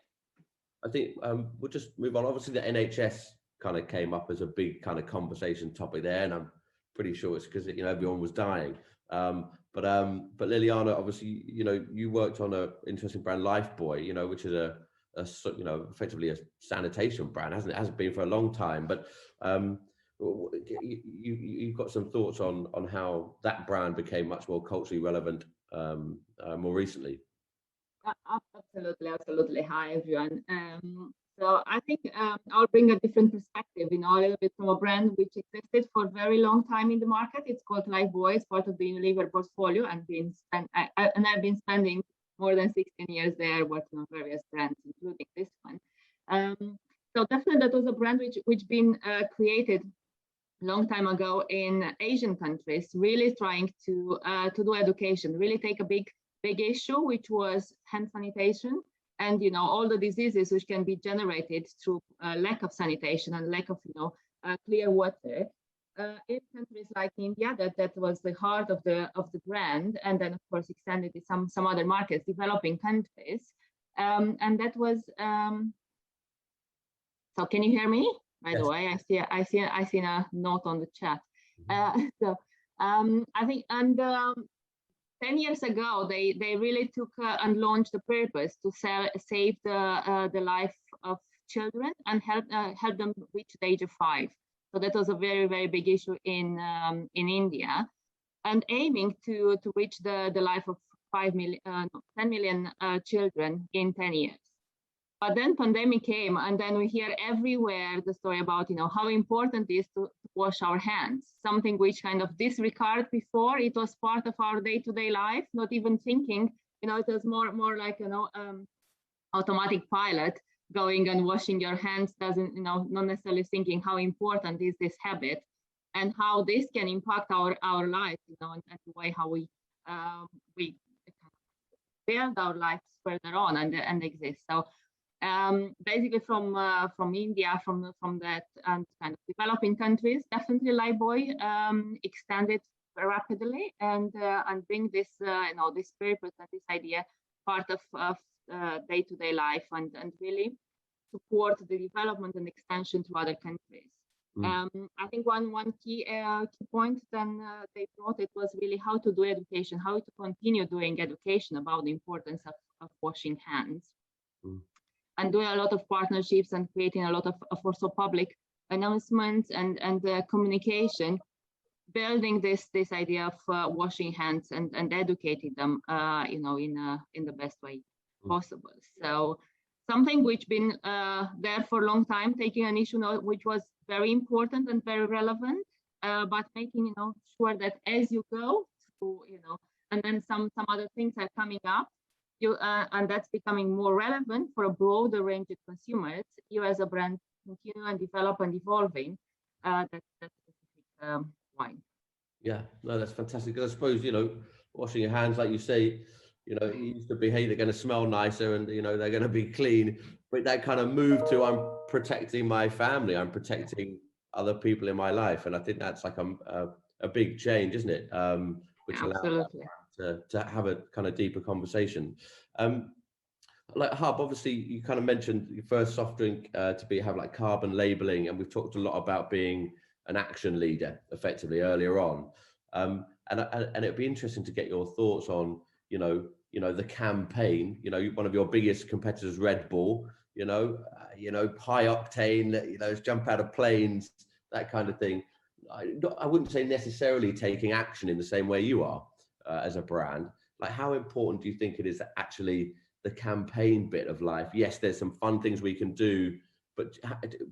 I think we'll just move on. Obviously, the NHS kind of came up as a big kind of conversation topic there, and I'm pretty sure it's because everyone was dying. But Liliana, obviously, you worked on an interesting brand, Lifebuoy, which is effectively a sanitation brand, hasn't it? It hasn't been for a long time, but you've got some thoughts on how that brand became much more culturally relevant more recently.
Absolutely. Hi, everyone. So I think I'll bring a different perspective, a little bit from a brand which existed for a very long time in the market. It's called Lifebuoy. It's part of the Unilever portfolio, and I've been spending more than 16 years there working on various brands, including this one. So definitely that was a brand which been created a long time ago in Asian countries, really trying to do education, really take a big issue, which was hand sanitation. And all the diseases which can be generated through lack of sanitation and lack of clear water. In countries like India, that was the heart of the brand, and then of course extended to some other markets, developing countries, and that was. So can you hear me? By the way, I see a note on the chat. So I think 10 years ago, they really took and launched the purpose to save the life of children and help them reach the age of 5. So that was a very, very big issue in India, and aiming to reach the life of 10 million children in 10 years. But then pandemic came, and then we hear everywhere the story about how important it is to wash our hands, something which kind of disregard before. It was part of our day-to-day life, not even thinking. It was more like automatic pilot, going and washing your hands, doesn't not necessarily thinking how important is this habit and how this can impact our lives, and the way how we build our lives further on and exist. So. Basically from India, from that and kind of developing countries, definitely Lifebuoy extended rapidly and bring this this purpose and this idea part of day-to-day life and really support the development and extension to other countries. I think one key point then they brought it was really how to do education, how to continue doing education about the importance of washing hands. And doing a lot of partnerships and creating a lot of also public announcements and communication, building this idea of washing hands and educating them, in the best way possible. So something which been there for a long time, taking an issue which was very important and very relevant, but making sure that as you go through, and then some other things are coming up. And that's becoming more relevant for a broader range of consumers. You as a brand continue and develop and evolving that specific wine.
Yeah, no, that's fantastic. Because I suppose, washing your hands, like you say, it used to be, hey, they're going to smell nicer and, they're going to be clean. But that kind of move to, I'm protecting my family, I'm protecting other people in my life. And I think that's like a big change, isn't it? Which allows to have a kind of deeper conversation. Like Huib, obviously you kind of mentioned your first soft drink to have like carbon labeling, and we've talked a lot about being an action leader effectively earlier on. And it'd be interesting to get your thoughts on, the campaign, one of your biggest competitors, Red Bull, high octane, let's jump out of planes, that kind of thing. I wouldn't say necessarily taking action in the same way you are. As a brand, like how important do you think it is that actually the campaign bit of life? Yes, there's some fun things we can do, but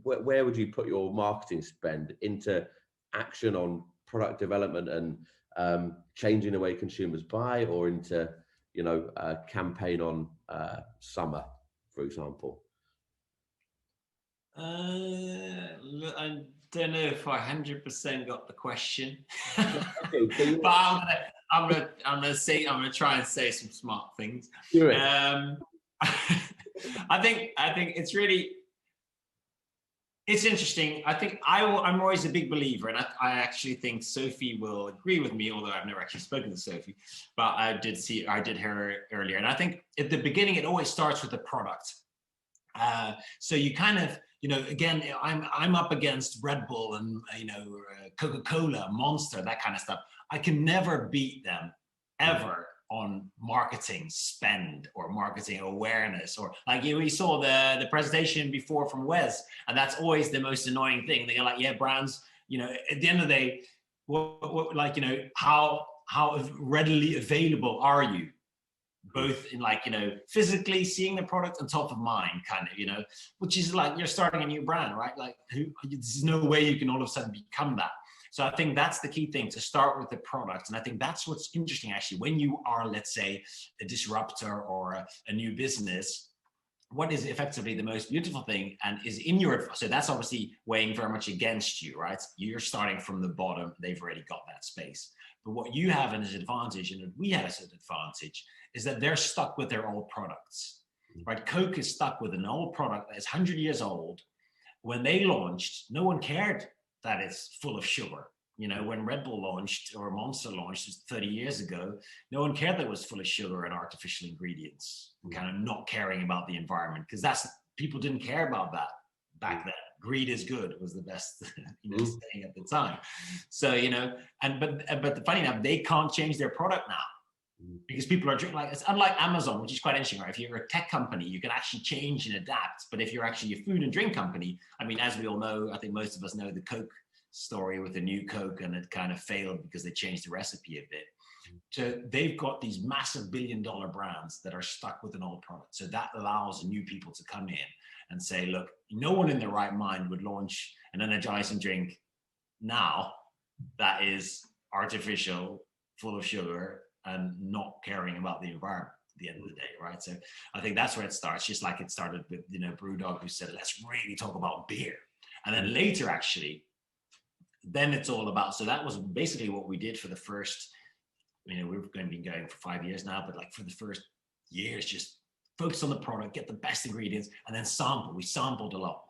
where would you put your marketing spend into action on product development and changing the way consumers buy, or into a campaign on summer, for example?
I don't know if I 100% got the question,
Okay,
but I'm gonna try and say some smart things. I think it's interesting. I think I'm always a big believer, and I actually think Sophie will agree with me, although I've never actually spoken to Sophie, but I did hear her earlier. And I think at the beginning, it always starts with the product. So you kind of, again, I'm up against Red Bull and, Coca-Cola, Monster, that kind of stuff. I can never beat them ever on marketing spend or marketing awareness, or like we saw the presentation before from Wes, and that's always the most annoying thing. They're like, yeah, brands, at the end of the day, how readily available are you? both in like, physically seeing the product and top of mind kind of, which is like you're starting a new brand, right? Like there's no way you can all of a sudden become that. So I think that's the key thing, to start with the product. And I think that's what's interesting actually, when you are, let's say, a disruptor or a new business, what is effectively the most beautiful thing and is in your, so that's obviously weighing very much against you, right? You're starting from the bottom, they've already got that space. But what you have as an advantage, and what we have as an advantage, is that they're stuck with their old products, right? Coke is stuck with an old product that is 100 years old. When they launched, no one cared that it's full of sugar. When Red Bull launched or Monster launched 30 years ago, no one cared that it was full of sugar and artificial ingredients, and kind of not caring about the environment, because people didn't care about that back then. Greed is good was the best saying at the time. So but funny enough, they can't change their product now because people are drinking. Like, it's unlike Amazon, which is quite interesting, right? If you're a tech company, you can actually change and adapt. But if you're actually a food and drink company, I mean, as we all know, I think most of us know the Coke story with the new Coke, and it kind of failed because they changed the recipe a bit. So they've got these massive billion-dollar brands that are stuck with an old product. So that allows new people to come in and say, look, no one in their right mind would launch an energizing drink now that is artificial, full of sugar, and not caring about the environment at the end of the day, right? So I think that's where it starts, just like it started with, BrewDog, who said, let's really talk about beer. And then later, actually, then it's all about, so that was basically what we did for the first, we've been going for 5 years now, but like for the first years, just focus on the product, get the best ingredients, and then sample. We sampled a lot.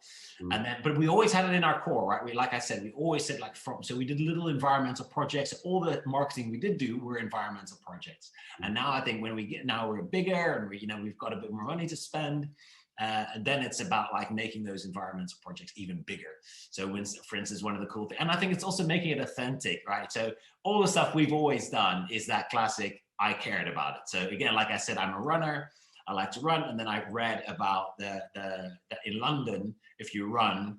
And then, but we always had it in our core, right? Like I said, we always said so we did little environmental projects. All the marketing we did do were environmental projects. And now I think now we're bigger and we've got a bit more money to spend. And then it's about like making those environmental projects even bigger. So for instance, one of the cool things, and I think it's also making it authentic, right? So all the stuff we've always done is that classic, I cared about it. So again, like I said, I'm a runner. I like to run. And then I read about that in London, if you run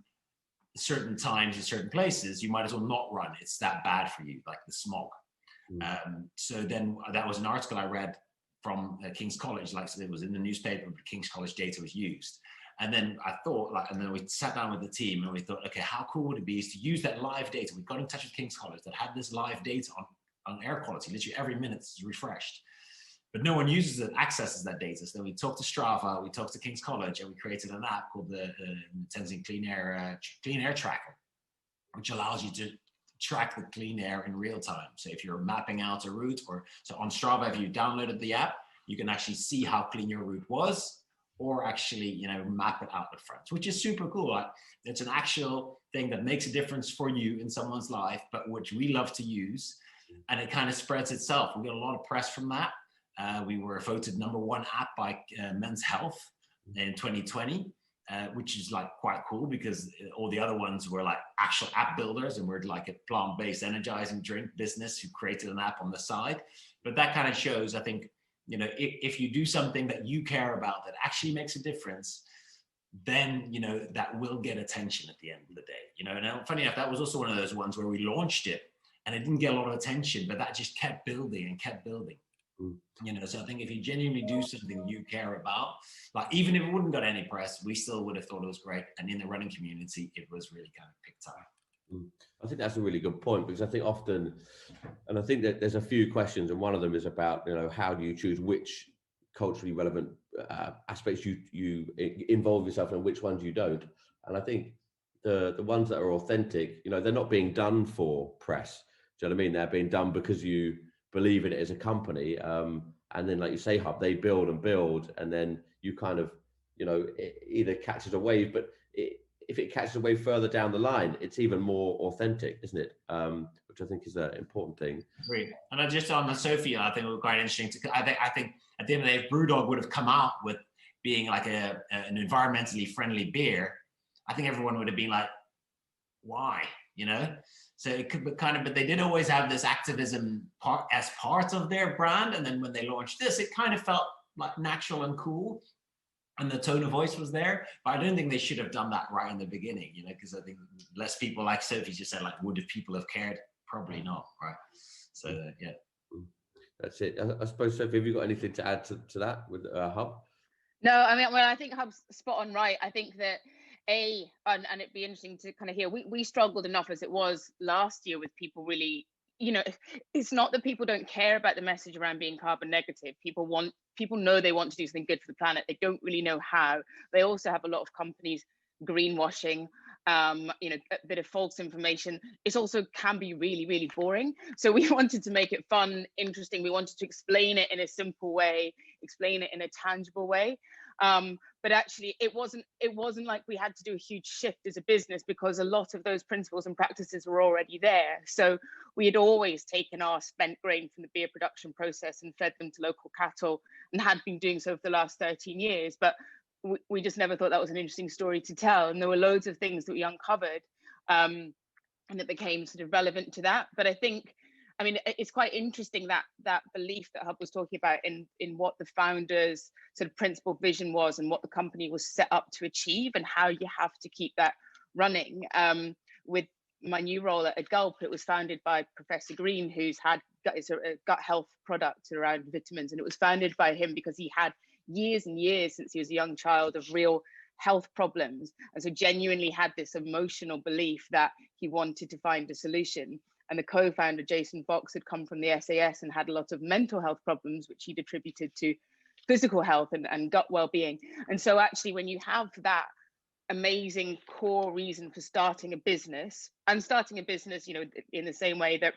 certain times in certain places, you might as well not run. It's that bad for you, like the smog. So then that was an article I read from King's College, so it was in the newspaper, but King's College data was used. And then I thought, and then we sat down with the team and we thought, okay, how cool would it be is to use that live data? We got in touch with King's College that had this live data on air quality, literally every minute it's refreshed. But no one uses it, accesses that data. So we talked to Strava, we talked to King's College, and we created an app called the Tenzing Clean Air Tracker, which allows you to track the clean air in real time. So if you're mapping out a route, so on Strava, if you downloaded the app, you can actually see how clean your route was, or actually, map it out at front, which is super cool. Like, it's an actual thing that makes a difference for you in someone's life, but which we love to use. And it kind of spreads itself. We got a lot of press from that. We were voted #1 app by Men's Health in 2020. Which is like quite cool because all the other ones were like actual app builders, and we're like a plant-based energizing drink business who created an app on the side. But that kind of shows, I think, if you do something that you care about that actually makes a difference, then, that will get attention at the end of the day. And funny enough, that was also one of those ones where we launched it and it didn't get a lot of attention, but that just kept building and kept building. So I think if you genuinely do something you care about, like even if it wouldn't got any press, we still would have thought it was great. And in the running community, it was really kind of picked up.
I think that's a really good point, because I think often, and I think that there's a few questions, and one of them is about, how do you choose which culturally relevant aspects you involve yourself in and which ones you don't. And I think the ones that are authentic, they're not being done for press. Do you know what I mean? They're being done because you believe in it as a company, and then, like you say, Huib, they build and build, and then you kind of, it either catches a wave, but if it catches a wave further down the line, it's even more authentic, isn't it? Which I think is an important thing.
Agreed. And I just on the Sophie, I think it was quite interesting. I think at the end of the day, if BrewDog would have come out with being like an environmentally friendly beer, I think everyone would have been like, why? So it could be but they did always have this activism as part of their brand. And then when they launched this, it kind of felt like natural and cool. And the tone of voice was there. But I don't think they should have done that right in the beginning, because I think less people, like Sophie just said, like, would have people have cared? Probably not, right? So, yeah.
That's it. I suppose, Sophie, have you got anything to add to that with Hub?
No, I mean, well, I think Hub's spot on right. I think that and it'd be interesting to kind of hear, we struggled enough as it was last year with people really, it's not that people don't care about the message around being carbon negative. People know they want to do something good for the planet. They don't really know how. They also have a lot of companies greenwashing, a bit of false information. It also can be really, really boring. So we wanted to make it fun, interesting. We wanted to explain it in a simple way, explain it in a tangible way. But actually it wasn't like we had to do a huge shift as a business, because a lot of those principles and practices were already there. So we had always taken our spent grain from the beer production process and fed them to local cattle, and had been doing so for the last 13 years. But we just never thought that was an interesting story to tell. And there were loads of things that we uncovered and that became sort of relevant to that. But I think, I mean, it's quite interesting that belief that Hub was talking about in what the founders' sort of principal vision was, and what the company was set up to achieve, and how you have to keep that running. With my new role at Gulp, it was founded by Professor Green, who's had it's a gut health product around vitamins, and it was founded by him because he had years and years since he was a young child of real health problems, and so genuinely had this emotional belief that he wanted to find a solution. And the co-founder, Jason Fox, had come from the SAS and had a lot of mental health problems, which he'd attributed to physical health and gut well-being. And so actually, when you have that amazing core reason for starting a business, in the same way that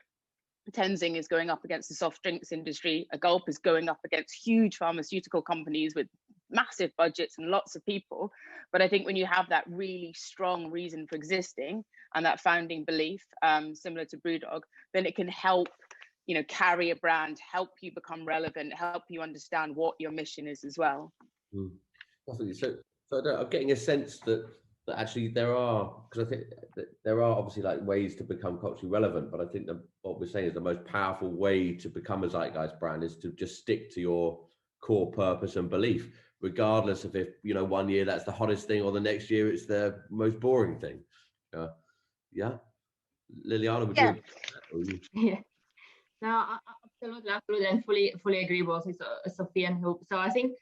Tenzing is going up against the soft drinks industry, a Gulp is going up against huge pharmaceutical companies with massive budgets and lots of people. But I think when you have that really strong reason for existing and that founding belief, similar to BrewDog, then it can help, carry a brand, help you become relevant, help you understand what your mission is as well.
Definitely. So I'm getting a sense that actually there are, because I think that there are obviously like ways to become culturally relevant, but I think that what we're saying is the most powerful way to become a Zeitgeist brand is to just stick to your core purpose and belief, regardless of if 1 year that's the hottest thing or the next year it's the most boring thing. Yeah, Liliana, would you?
Yeah. No, absolutely, and fully agree both with Sophie and Huib. So I think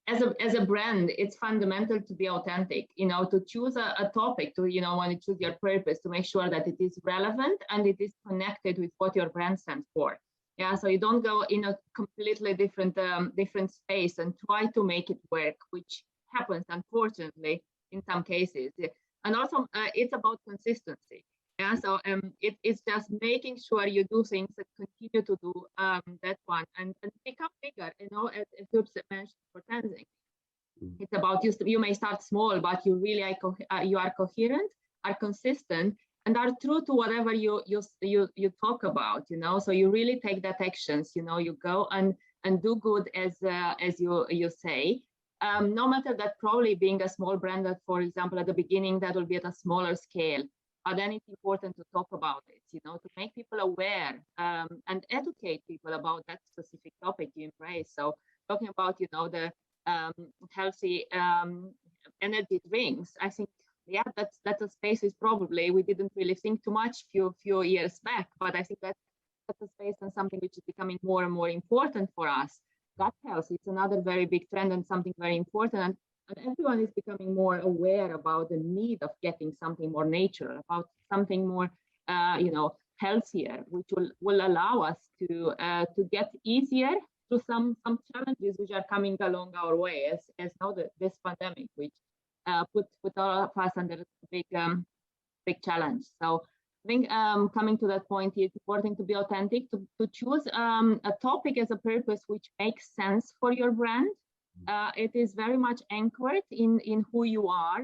as a brand, it's fundamental to be authentic, to choose a topic, to, when you choose your purpose, to make sure that it is relevant and it is connected with what your brand stands for. Yeah, so you don't go in a completely different space and try to make it work, which happens, unfortunately, in some cases. And also, it's about consistency. Yeah, so it's just making sure you do things that continue to do that one and become bigger. As Huib mentioned for Tenzing, it's about you may start small, but you really you are coherent, are consistent, and are true to whatever you talk about. So you really take that actions. You go and do good as you say. No matter that, probably being a small brand, that, for example, at the beginning that will be at a smaller scale. But then it's important to talk about it, to make people aware and educate people about that specific topic you embrace. So talking about, the healthy energy drinks, I think, that's a space is probably, we didn't really think too much few years back, but I think that's a space and something which is becoming more and more important for us. Gut health is another very big trend and something very important. And everyone is becoming more aware about the need of getting something more natural, about something more, healthier, which will allow us to get easier through some challenges which are coming along our way, as now this pandemic, which put all of us under a big challenge. So I think coming to that point, it's important to be authentic, to choose a topic as a purpose which makes sense for your brand. It is very much anchored in who you are,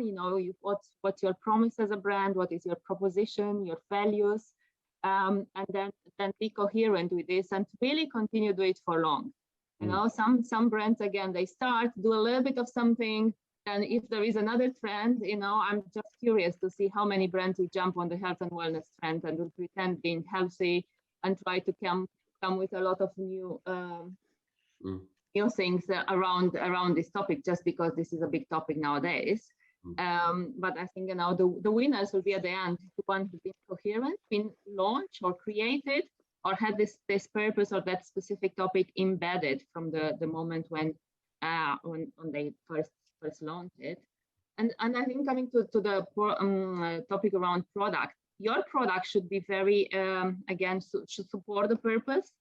what's your promise as a brand, what is your proposition, your values, and then be coherent with this and really continue to do it for long. Some brands, again, they start, do a little bit of something, and if there is another trend, I'm just curious to see how many brands will jump on the health and wellness trend and will pretend being healthy and try to come with a lot of new things around this topic, just because this is a big topic nowadays. But I think the winners will be at the end, the one who's been coherent, been launched or created, or had this purpose or that specific topic embedded from the moment when they first launched it. And I think coming to the topic around product, your product should be very again should support the purpose.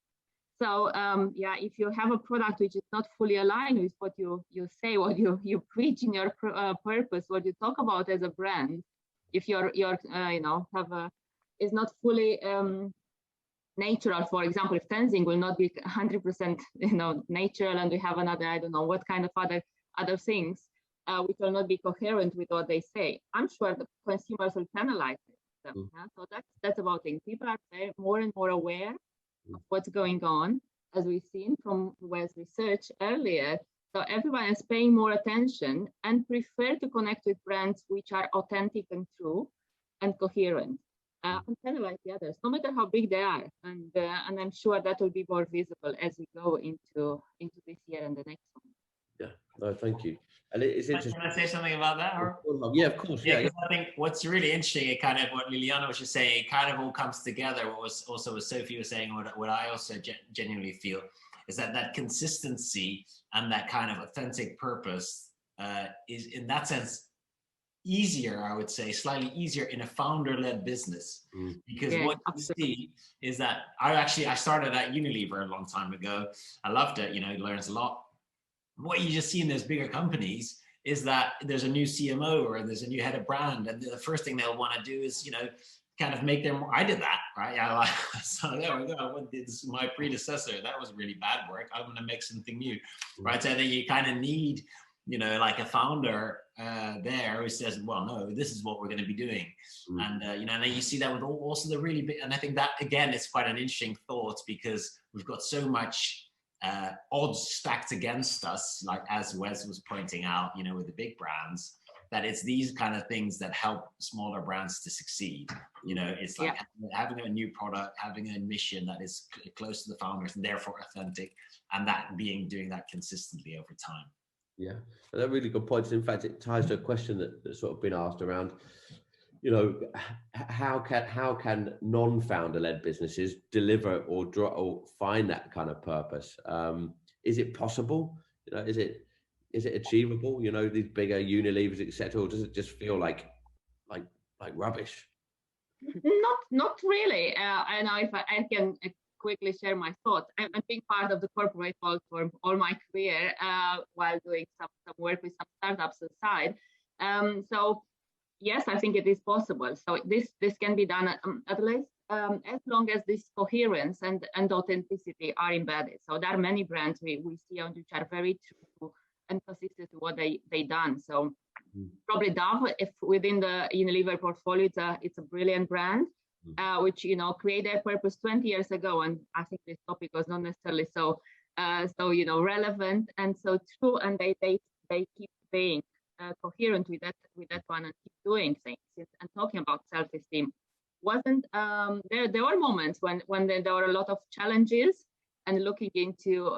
So yeah, if you have a product which is not fully aligned with what you say, what you preach in your purpose, what you talk about as a brand, if your is not fully natural, for example, if Tenzing will not be 100% natural, and we have another, I don't know what kind of other things which will not be coherent with what they say, I'm sure the consumers will penalize them. Yeah? So that's about things. People are more and more aware of what's going on, as we've seen from Wes research earlier. So everyone is paying more attention and prefer to connect with brands which are authentic and true and coherent, and penalize the others, no matter how big they are. And I'm sure that will be more visible as we go into this year and the next one.
Yeah, no, thank you. And it's interesting.
Can I say something about that? Or?
Yeah, of course. Yeah.
I think what's really interesting, it kind of what Liliana was just saying, it kind of all comes together. What was also what Sophie was saying, what I also genuinely feel is that consistency and that kind of authentic purpose is in that sense easier, I would say, slightly easier in a founder-led business, because what you see is that I started at Unilever a long time ago. I loved it, it learns a lot. What you just see in those bigger companies is that there's a new CMO or there's a new head of brand, and the first thing they'll want to do is, kind of make them. I did that, right? So there we go. This is my predecessor. That was really bad work. I'm going to make something new, right? So then you kind of need, like a founder there who says, well, no, this is what we're going to be doing. And, and then you see that with also the really big, and I think that, again, is quite an interesting thought, because we've got so much odds stacked against us, like as Wes was pointing out, with the big brands, that it's these kind of things that help smaller brands to succeed. It's like having a new product, having a mission that is close to the founders and therefore authentic, and doing that consistently over time.
Yeah, and that really good points. In fact, it ties to a question that's sort of been asked around, how can non-founder-led businesses deliver or find that kind of purpose? Is it possible? Is it achievable? These bigger Unilevers, etc., or does it just feel like rubbish?
Not really. I know if I can quickly share my thoughts. I've been part of the corporate world for all my career, while doing some work with some startups aside. So yes, I think it is possible. So this can be done at least as long as this coherence and authenticity are embedded. So there are many brands we see on which are very true and consistent to what they done. So probably Dove, if within the Unilever portfolio, it's a brilliant brand, which create their purpose 20 years ago, and I think this topic was not necessarily so relevant and so true, and they keep being coherent with that one and keep doing things and talking about self-esteem. Wasn't there were moments when there were a lot of challenges and looking into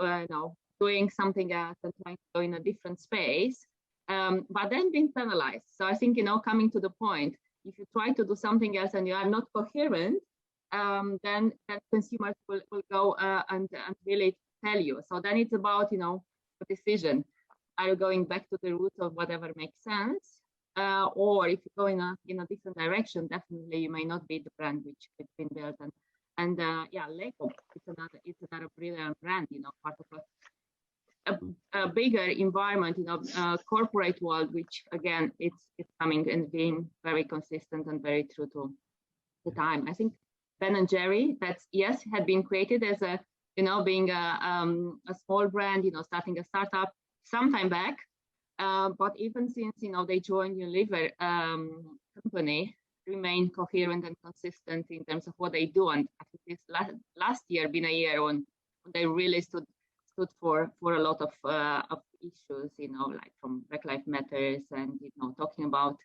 doing something else and trying to go in a different space, but then being penalized. So I think coming to the point, if you try to do something else and you are not coherent, then consumers will go and really tell you. So then it's about a decision. Are you going back to the roots of whatever makes sense, or if you go in a different direction, definitely you may not be the brand which has been built. And Lego, it's another brilliant brand, part of a bigger environment, corporate world, which again it's coming and being very consistent and very true to the time. I think Ben & Jerry, had been created as a being a small brand, starting a startup some time back, but even since they joined Unilever company, remain coherent and consistent in terms of what they do. And I think this last year been a year when they really stood for a lot of issues, like from Black Lives Matters and talking about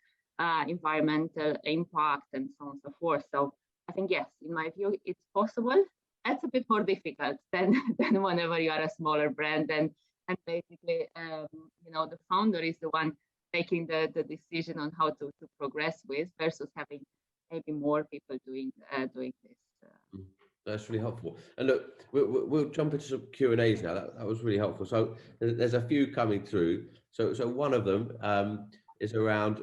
environmental impact and so on and so forth. So I think yes, in my view, it's possible. That's a bit more difficult than whenever you are a smaller brand and basically the founder is the one taking the decision on how to progress with, versus having maybe more people doing this.
That's really helpful. And look, we'll jump into some Q&As now. That was really helpful. So there's a few coming through. So one of them is around,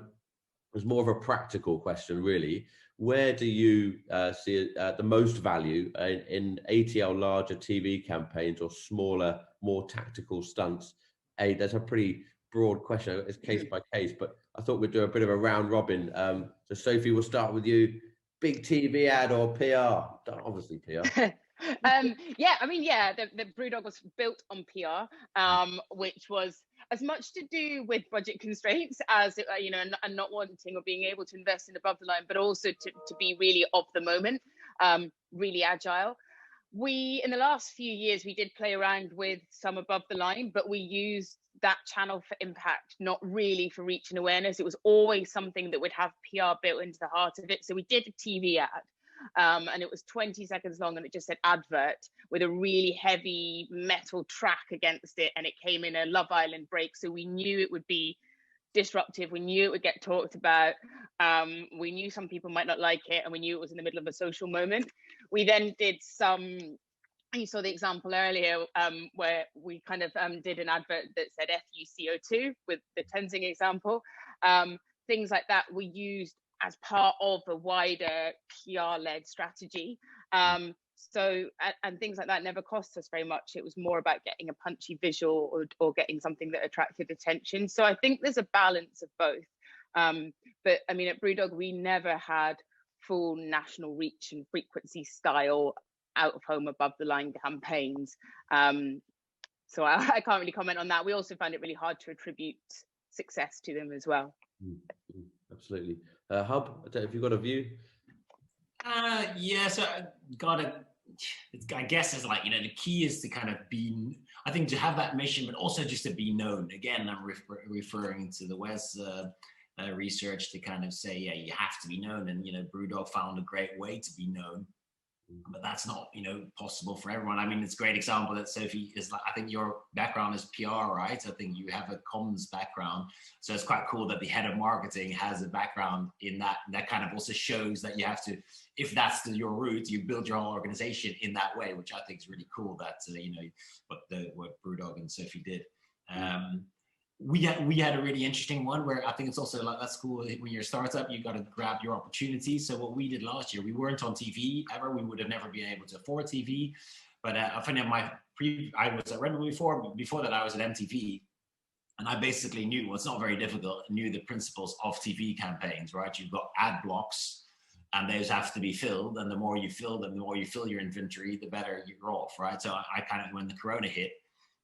it's more of a practical question, really. Where do you see the most value in ATL larger TV campaigns or smaller, more tactical stunts? That's a pretty broad question. It's case by case, but I thought we'd do a bit of a round robin. So Sophie, we'll start with you. Big TV ad or PR? Obviously PR.
Yeah, I mean, yeah, the BrewDog was built on PR, which was as much to do with budget constraints as you know, and not wanting or being able to invest in above the line, but also to be really of the moment, really agile. We, in the last few years, we did play around with some above the line, but we used that channel for impact, not really for reach and awareness. It was always something that would have PR built into the heart of it. So we did a TV ad, and it was 20 seconds long, and it just said advert with a really heavy metal track against it, and it came in a Love Island break. So we knew it would be disruptive. We knew it would get talked about. We knew some people might not like it, and we knew it was in the middle of a social moment. We then did some, you saw the example earlier, where we kind of did an advert that said FUCO2 with the Tenzing example. Things like that we used as part of a wider PR-led strategy. So, and things like that never cost us very much. It was more about getting a punchy visual or getting something that attracted attention. So I think there's a balance of both. But I mean, at BrewDog, we never had full national reach and frequency style out of home above the line campaigns. So I can't really comment on that. We also found it really hard to attribute success to them as well.
Absolutely. Huib, I don't know if you've got a view.
Yeah, so I guess it's like, you know, the key is to kind of be, I think, to have that mission, but also just to be known. Again, I'm referring to the Wes research to kind of say, yeah, you have to be known. And, you know, BrewDog found a great way to be known, but that's not, you know, possible for everyone. I mean, it's a great example that Sophie is like, I think your background is PR, right? I think you have a comms background. So it's quite cool that the head of marketing has a background in that. That kind of also shows that you have to, if that's your route, you build your whole organization in that way, which I think is really cool that, you know, what BrewDog and Sophie did. We had a really interesting one where I think it's also like, that's cool. When you're a startup, you got to grab your opportunities. So what we did last year, we weren't on TV ever. We would have never been able to afford TV. But I find out I was at Red Bull before that I was at MTV. And I basically knew, well, it's not very difficult, knew the principles of TV campaigns, right? You've got ad blocks and those have to be filled. And the more you fill them, the more you fill your inventory, the better you're off, right? So I kind of, when the Corona hit,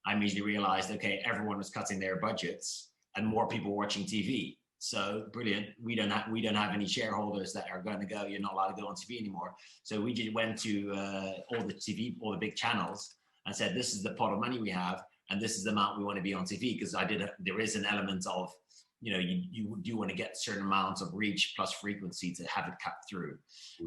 I immediately realized, okay, everyone was cutting their budgets and more people watching TV. So brilliant. We don't have any shareholders that are going to go, you're not allowed to go on TV anymore. So we just went to all the big channels and said, this is the pot of money we have, and this is the amount we want to be on TV. Because there is an element of, you know, you do want to get certain amounts of reach plus frequency to have it cut through.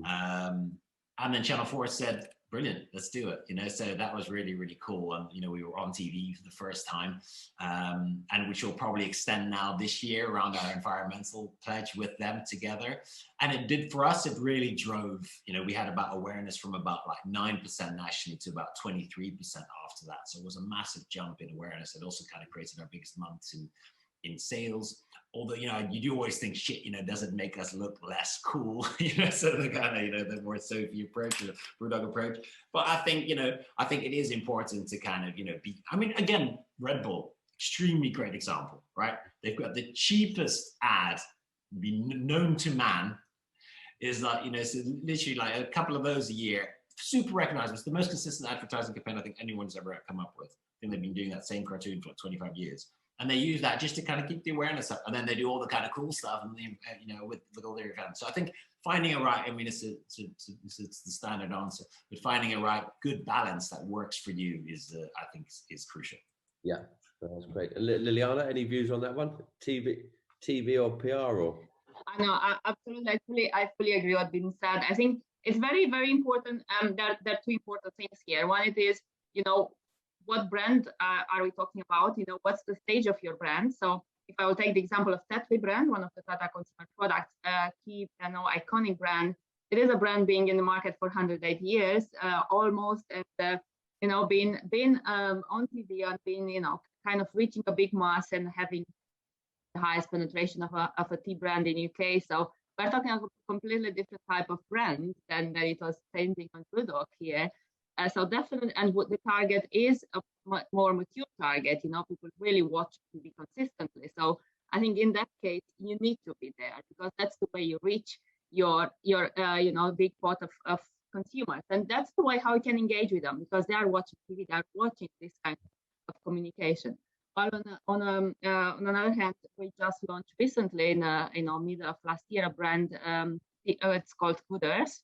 And then Channel 4 said, brilliant, let's do it. You know, so that was really, really cool. And, you know, we were on TV for the first time, and which will probably extend now this year around our environmental pledge with them together. And it did, for us, it really drove, you know, we had about awareness from about like 9% nationally to about 23% after that. So it was a massive jump in awareness. It also kind of created our biggest months in sales. Although, you know, you do always think, shit, you know, does it make us look less cool? You know, so the kind of, you know, the more Sophie approach, the BrewDog approach. But I think, you know, I think it is important to kind of, you know, I mean, again, Red Bull, extremely great example, right? They've got the cheapest ad, be known to man, is like, you know, so literally like a couple of those a year, super recognizable. It's the most consistent advertising campaign I think anyone's ever come up with. I think they've been doing that same cartoon for like 25 years. And they use that just to kind of keep the awareness up. And then they do all the kind of cool stuff, and they, you know, with all their events. So I think finding a right, I mean, it's the standard answer, but finding a right, good balance that works for you is, I think, is crucial.
Yeah, that's great. Liliana, any views on that one? TV or PR or?
I know, absolutely. I fully agree with what's been said. I think it's very, very important. There are two important things here. One, it is, you know, what brand are we talking about? You know, what's the stage of your brand? So if I will take the example of Tetley brand, one of the Tata consumer products, key, you know, iconic brand, it is a brand being in the market for 108 years, almost, and been on TV and being kind of reaching a big mass and having the highest penetration of a tea brand in UK. So we're talking about a completely different type of brand than it was Tenzing and BrewDog here. So definitely, and what the target is a more mature target. People really watch TV consistently. So I think in that case, you need to be there, because that's the way you reach your big pot of consumers, and that's the way how you can engage with them, because they are watching TV, they are watching this kind of communication. While on another hand, we just launched recently in middle of last year a brand. It's called Gooders,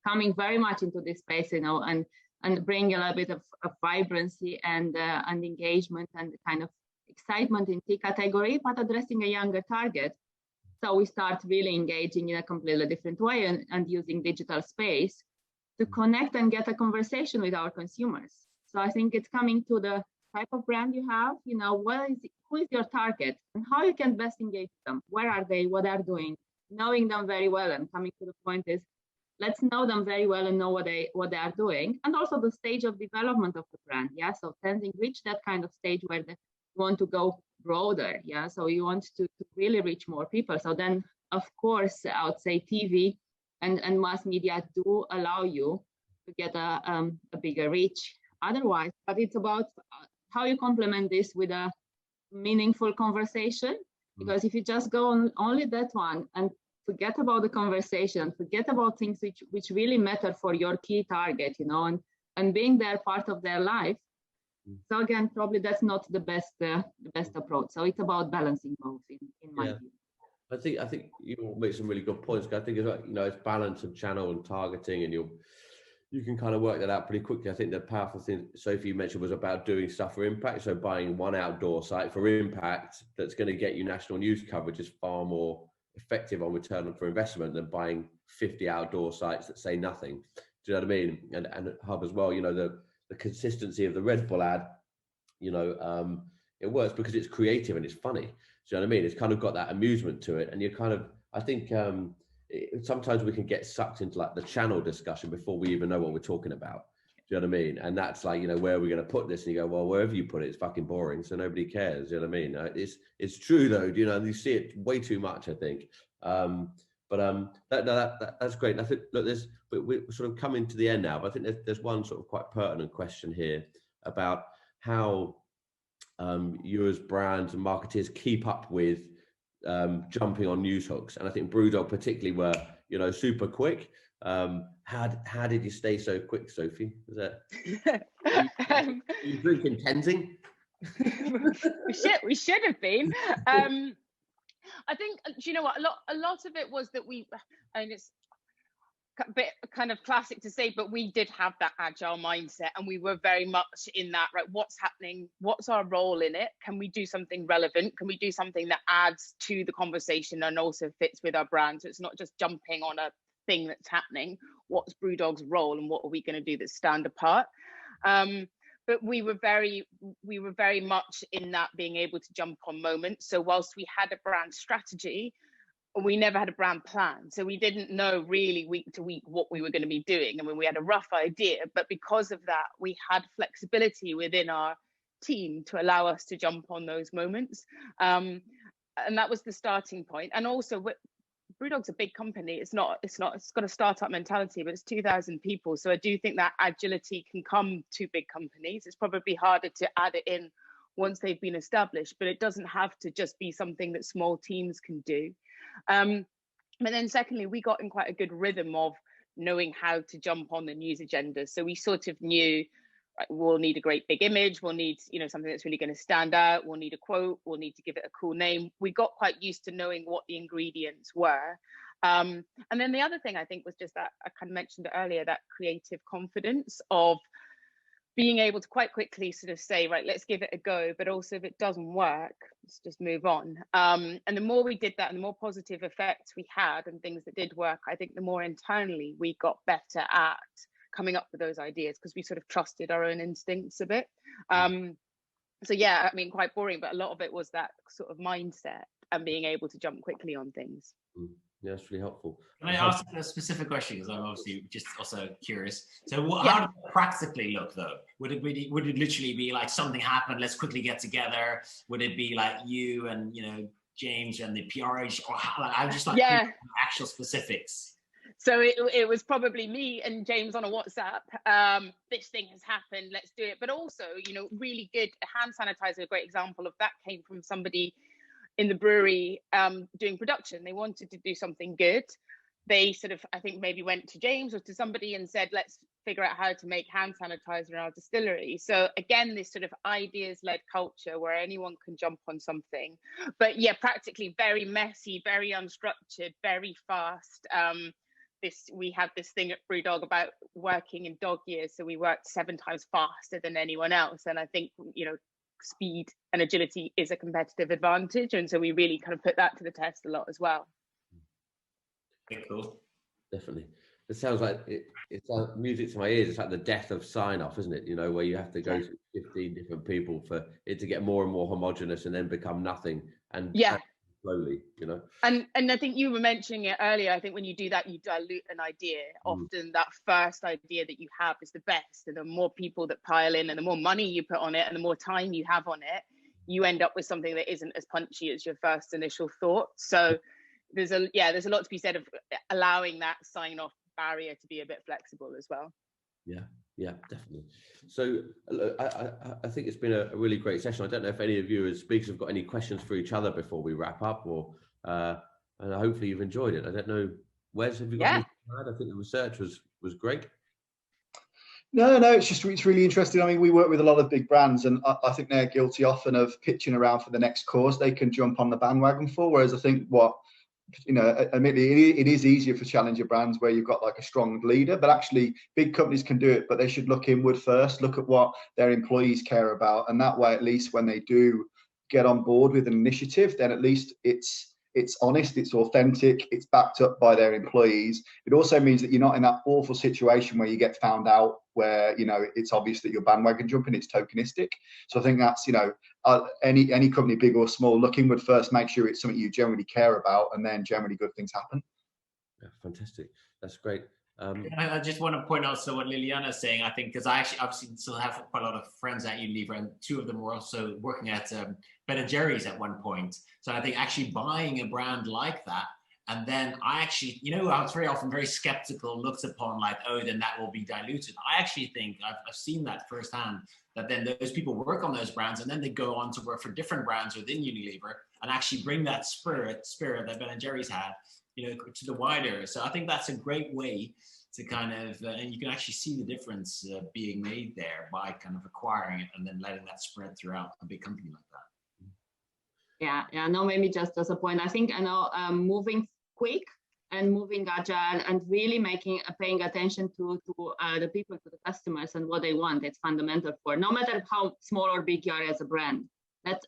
coming very much into this space, and bring a little bit of vibrancy and engagement and kind of excitement in tea category, but addressing a younger target. So we start really engaging in a completely different way and using digital space to connect and get a conversation with our consumers. So I think it's coming to the type of brand you have, who is your target and how you can best engage them. Where are they? What are they doing? Knowing them very well, and coming to the point is, let's know them very well and know what they are doing, and also the stage of development of the brand. Yeah, so Tenzing reached that kind of stage where they want to go broader. Yeah, so you want to really reach more people. So then, of course, I would say TV and mass media do allow you to get a bigger reach. Otherwise, but it's about how you complement this with a meaningful conversation. Because if you just go on only that one and forget about the conversation, forget about things which really matter for your key target, and being there part of their life. So again, probably that's not the best approach. So it's about balancing both, in my view.
I think you make some really good points. I think it's like, it's balance of channel and targeting, and you can kind of work that out pretty quickly. I think the powerful thing Sophie mentioned was about doing stuff for impact. So buying one outdoor site for impact that's going to get you national news coverage is far more effective on return for investment than buying 50 outdoor sites that say nothing. Do you know what I mean? And Huib as well, the consistency of the Red Bull ad, it works because it's creative and it's funny. Do you know what I mean? It's kind of got that amusement to it. And you kind of, I think sometimes we can get sucked into like the channel discussion before we even know what we're talking about. Do you know what I mean? And that's like, where are we going to put this? And you go, well, wherever you put it, it's fucking boring. So nobody cares. Do you know what I mean? It's true though, and you see it way too much, I think. That's great. And I think, look, we're sort of coming to the end now, but I think there's one sort of quite pertinent question here about how you as brands and marketers keep up with jumping on news hooks. And I think BrewDog particularly were, super quick. How did you stay so quick, Sophie? Was that you drinking Tenzing?
we should have been. I think, do you know what? A lot of it was that it's a bit kind of classic to say, but we did have that agile mindset, and we were very much in that, right? What's happening? What's our role in it? Can we do something relevant? Can we do something that adds to the conversation and also fits with our brand? So it's not just jumping on a thing that's happening. What's BrewDog's role, and what are we going to do that stand apart? But we were very much in that being able to jump on moments. So whilst we had a brand strategy, we never had a brand plan. So we didn't know really week to week what we were going to be doing. I mean, we had a rough idea, but because of that, we had flexibility within our team to allow us to jump on those moments. And that was the starting point. And also, BrewDog's a big company. It's got a startup mentality, but it's 2,000 people. So I do think that agility can come to big companies. It's probably harder to add it in once they've been established, but it doesn't have to just be something that small teams can do. But then secondly, we got in quite a good rhythm of knowing how to jump on the news agenda. So we sort of knew, right, we'll need a great big image. We'll need, something that's really going to stand out. We'll need a quote. We'll need to give it a cool name. We got quite used to knowing what the ingredients were. And then the other thing I think was just that I kind of mentioned earlier, that creative confidence of being able to quite quickly sort of say, right, let's give it a go. But also if it doesn't work, let's just move on. And the more we did that and the more positive effects we had and things that did work, I think the more internally we got better at coming up with those ideas, because we sort of trusted our own instincts a bit. So yeah, I mean, quite boring, but a lot of it was that sort of mindset and being able to jump quickly on things.
Yeah, that's really helpful.
Can I ask a specific question, because I'm obviously just also curious. So
Yeah.
how does it practically look, though? Would it literally be like something happened, let's quickly get together? Would it be like you and, you know, James and the PRH, or how, like, I'm just like actual specifics?
So it was probably me and James on a WhatsApp. This thing has happened, let's do it. But also, you know, really good hand sanitizer, a great example of that came from somebody in the brewery doing production. They wanted to do something good. They sort of, I think, maybe went to James or to somebody and said, let's figure out how to make hand sanitizer in our distillery. So again, this sort of ideas-led culture where anyone can jump on something. But yeah, practically very messy, very unstructured, very fast. We had this thing at BrewDog about working in dog years, so we worked 7 times faster than anyone else. And I think, you know, speed and agility is a competitive advantage, and so we really kind of put that to the test a lot as well.
Okay, cool.
Definitely. It sounds like it's like music to my ears. It's like the death of sign off, isn't it? You know, where you have to go to 15 different people for it to get more and more homogenous and then become nothing, and slowly, you know. And
I think you were mentioning it earlier. I think when you do that, you dilute an idea. Often that first idea that you have is the best, and the more people that pile in and the more money you put on it and the more time you have on it, you end up with something that isn't as punchy as your first initial thought. So there's a lot to be said of allowing that sign off barrier to be a bit flexible as well.
Yeah, definitely. So I think it's been a really great session. I don't know if any of you as speakers have got any questions for each other before we wrap up, or and hopefully you've enjoyed it. I don't know, Wes, have you got anything to add? I think the research was great.
No, it's really interesting. I mean, we work with a lot of big brands, and I think they're guilty often of pitching around for the next cause they can jump on the bandwagon for. Whereas I think admittedly, it is easier for challenger brands where you've got like a strong leader, but actually big companies can do it, but they should look inward first, look at what their employees care about. And that way, at least when they do get on board with an initiative, then at least it's honest, it's authentic, it's backed up by their employees. It also means that you're not in that awful situation where you get found out, where, you know, it's obvious that you're bandwagon jumping, it's tokenistic. So I think that's, you know, any company, big or small, look inward first, make sure it's something you generally care about, and then generally good things happen.
Yeah, fantastic. That's great.
I just want to point out what Liliana is saying, I think, because I actually obviously still have quite a lot of friends at Unilever, and 2 of them were also working at Ben & Jerry's at one point. So I think actually buying a brand like that, and then I actually, you know, I was very often very skeptical, looked upon like, oh, then that will be diluted. I actually think I've seen that firsthand, that then those people work on those brands and then they go on to work for different brands within Unilever and actually bring that spirit that Ben & Jerry's had, you know, to the wider. So I think that's a great way to kind of, and you can actually see the difference being made there by kind of acquiring it and then letting that spread throughout a big company like that.
Yeah. No, maybe just as a point, I think, moving quick and moving agile and really paying attention to the people, to the customers and what they want. It's fundamental for no matter how small or big you are as a brand.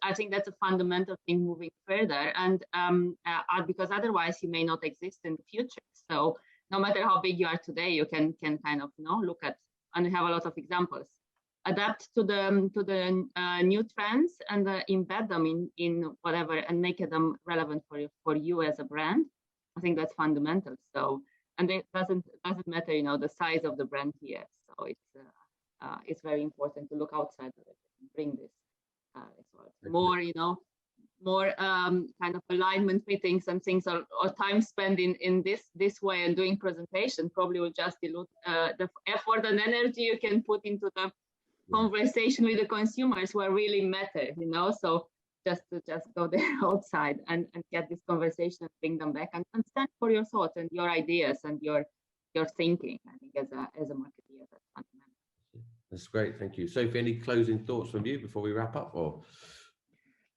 I think that's a fundamental thing moving further, and because otherwise you may not exist in the future. So no matter how big you are today, you can kind of, you know, look at, and we have a lot of examples, adapt to the new trends and embed them in whatever and make them relevant for you as a brand. I think that's fundamental. So, and it doesn't matter, you know, the size of the brand here. So it's very important to look outside of it and bring this more, you know, more kind of alignment meetings and things, or time spent in this way and doing presentation probably will just dilute the effort and energy you can put into the conversation with the consumers where really matter, you know. So just go there outside and get this conversation and bring them back and stand for your thoughts and your ideas and your thinking. I think as a marketer, that's fundamental.
That's great, thank you. Sophie, any closing thoughts from you before we wrap up? Or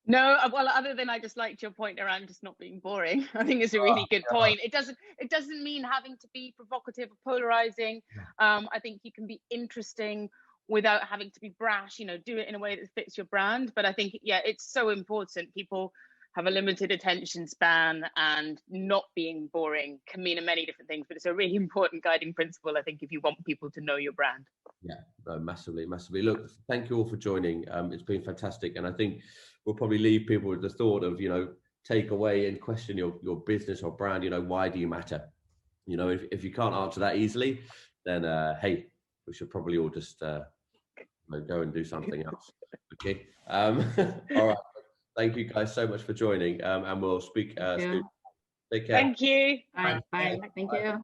no, well, other than I just liked your point around just not being boring. I think it's a really good point. It doesn't mean having to be provocative or polarizing. I think you can be interesting without having to be brash, you know, do it in a way that fits your brand. But I think, it's so important. People have a limited attention span, and not being boring can mean many different things, but it's a really important guiding principle, I think, if you want people to know your brand.
Yeah, no, massively. Look, thank you all for joining. It's been fantastic. And I think we'll probably leave people with the thought of, you know, take away and question your business or brand. Why do you matter? If you can't answer that easily, then hey, we should probably all just go and do something else. Okay. All right. Thank you guys so much for joining, and we'll speak soon. Take care.
Thank you.
Bye. Thank you.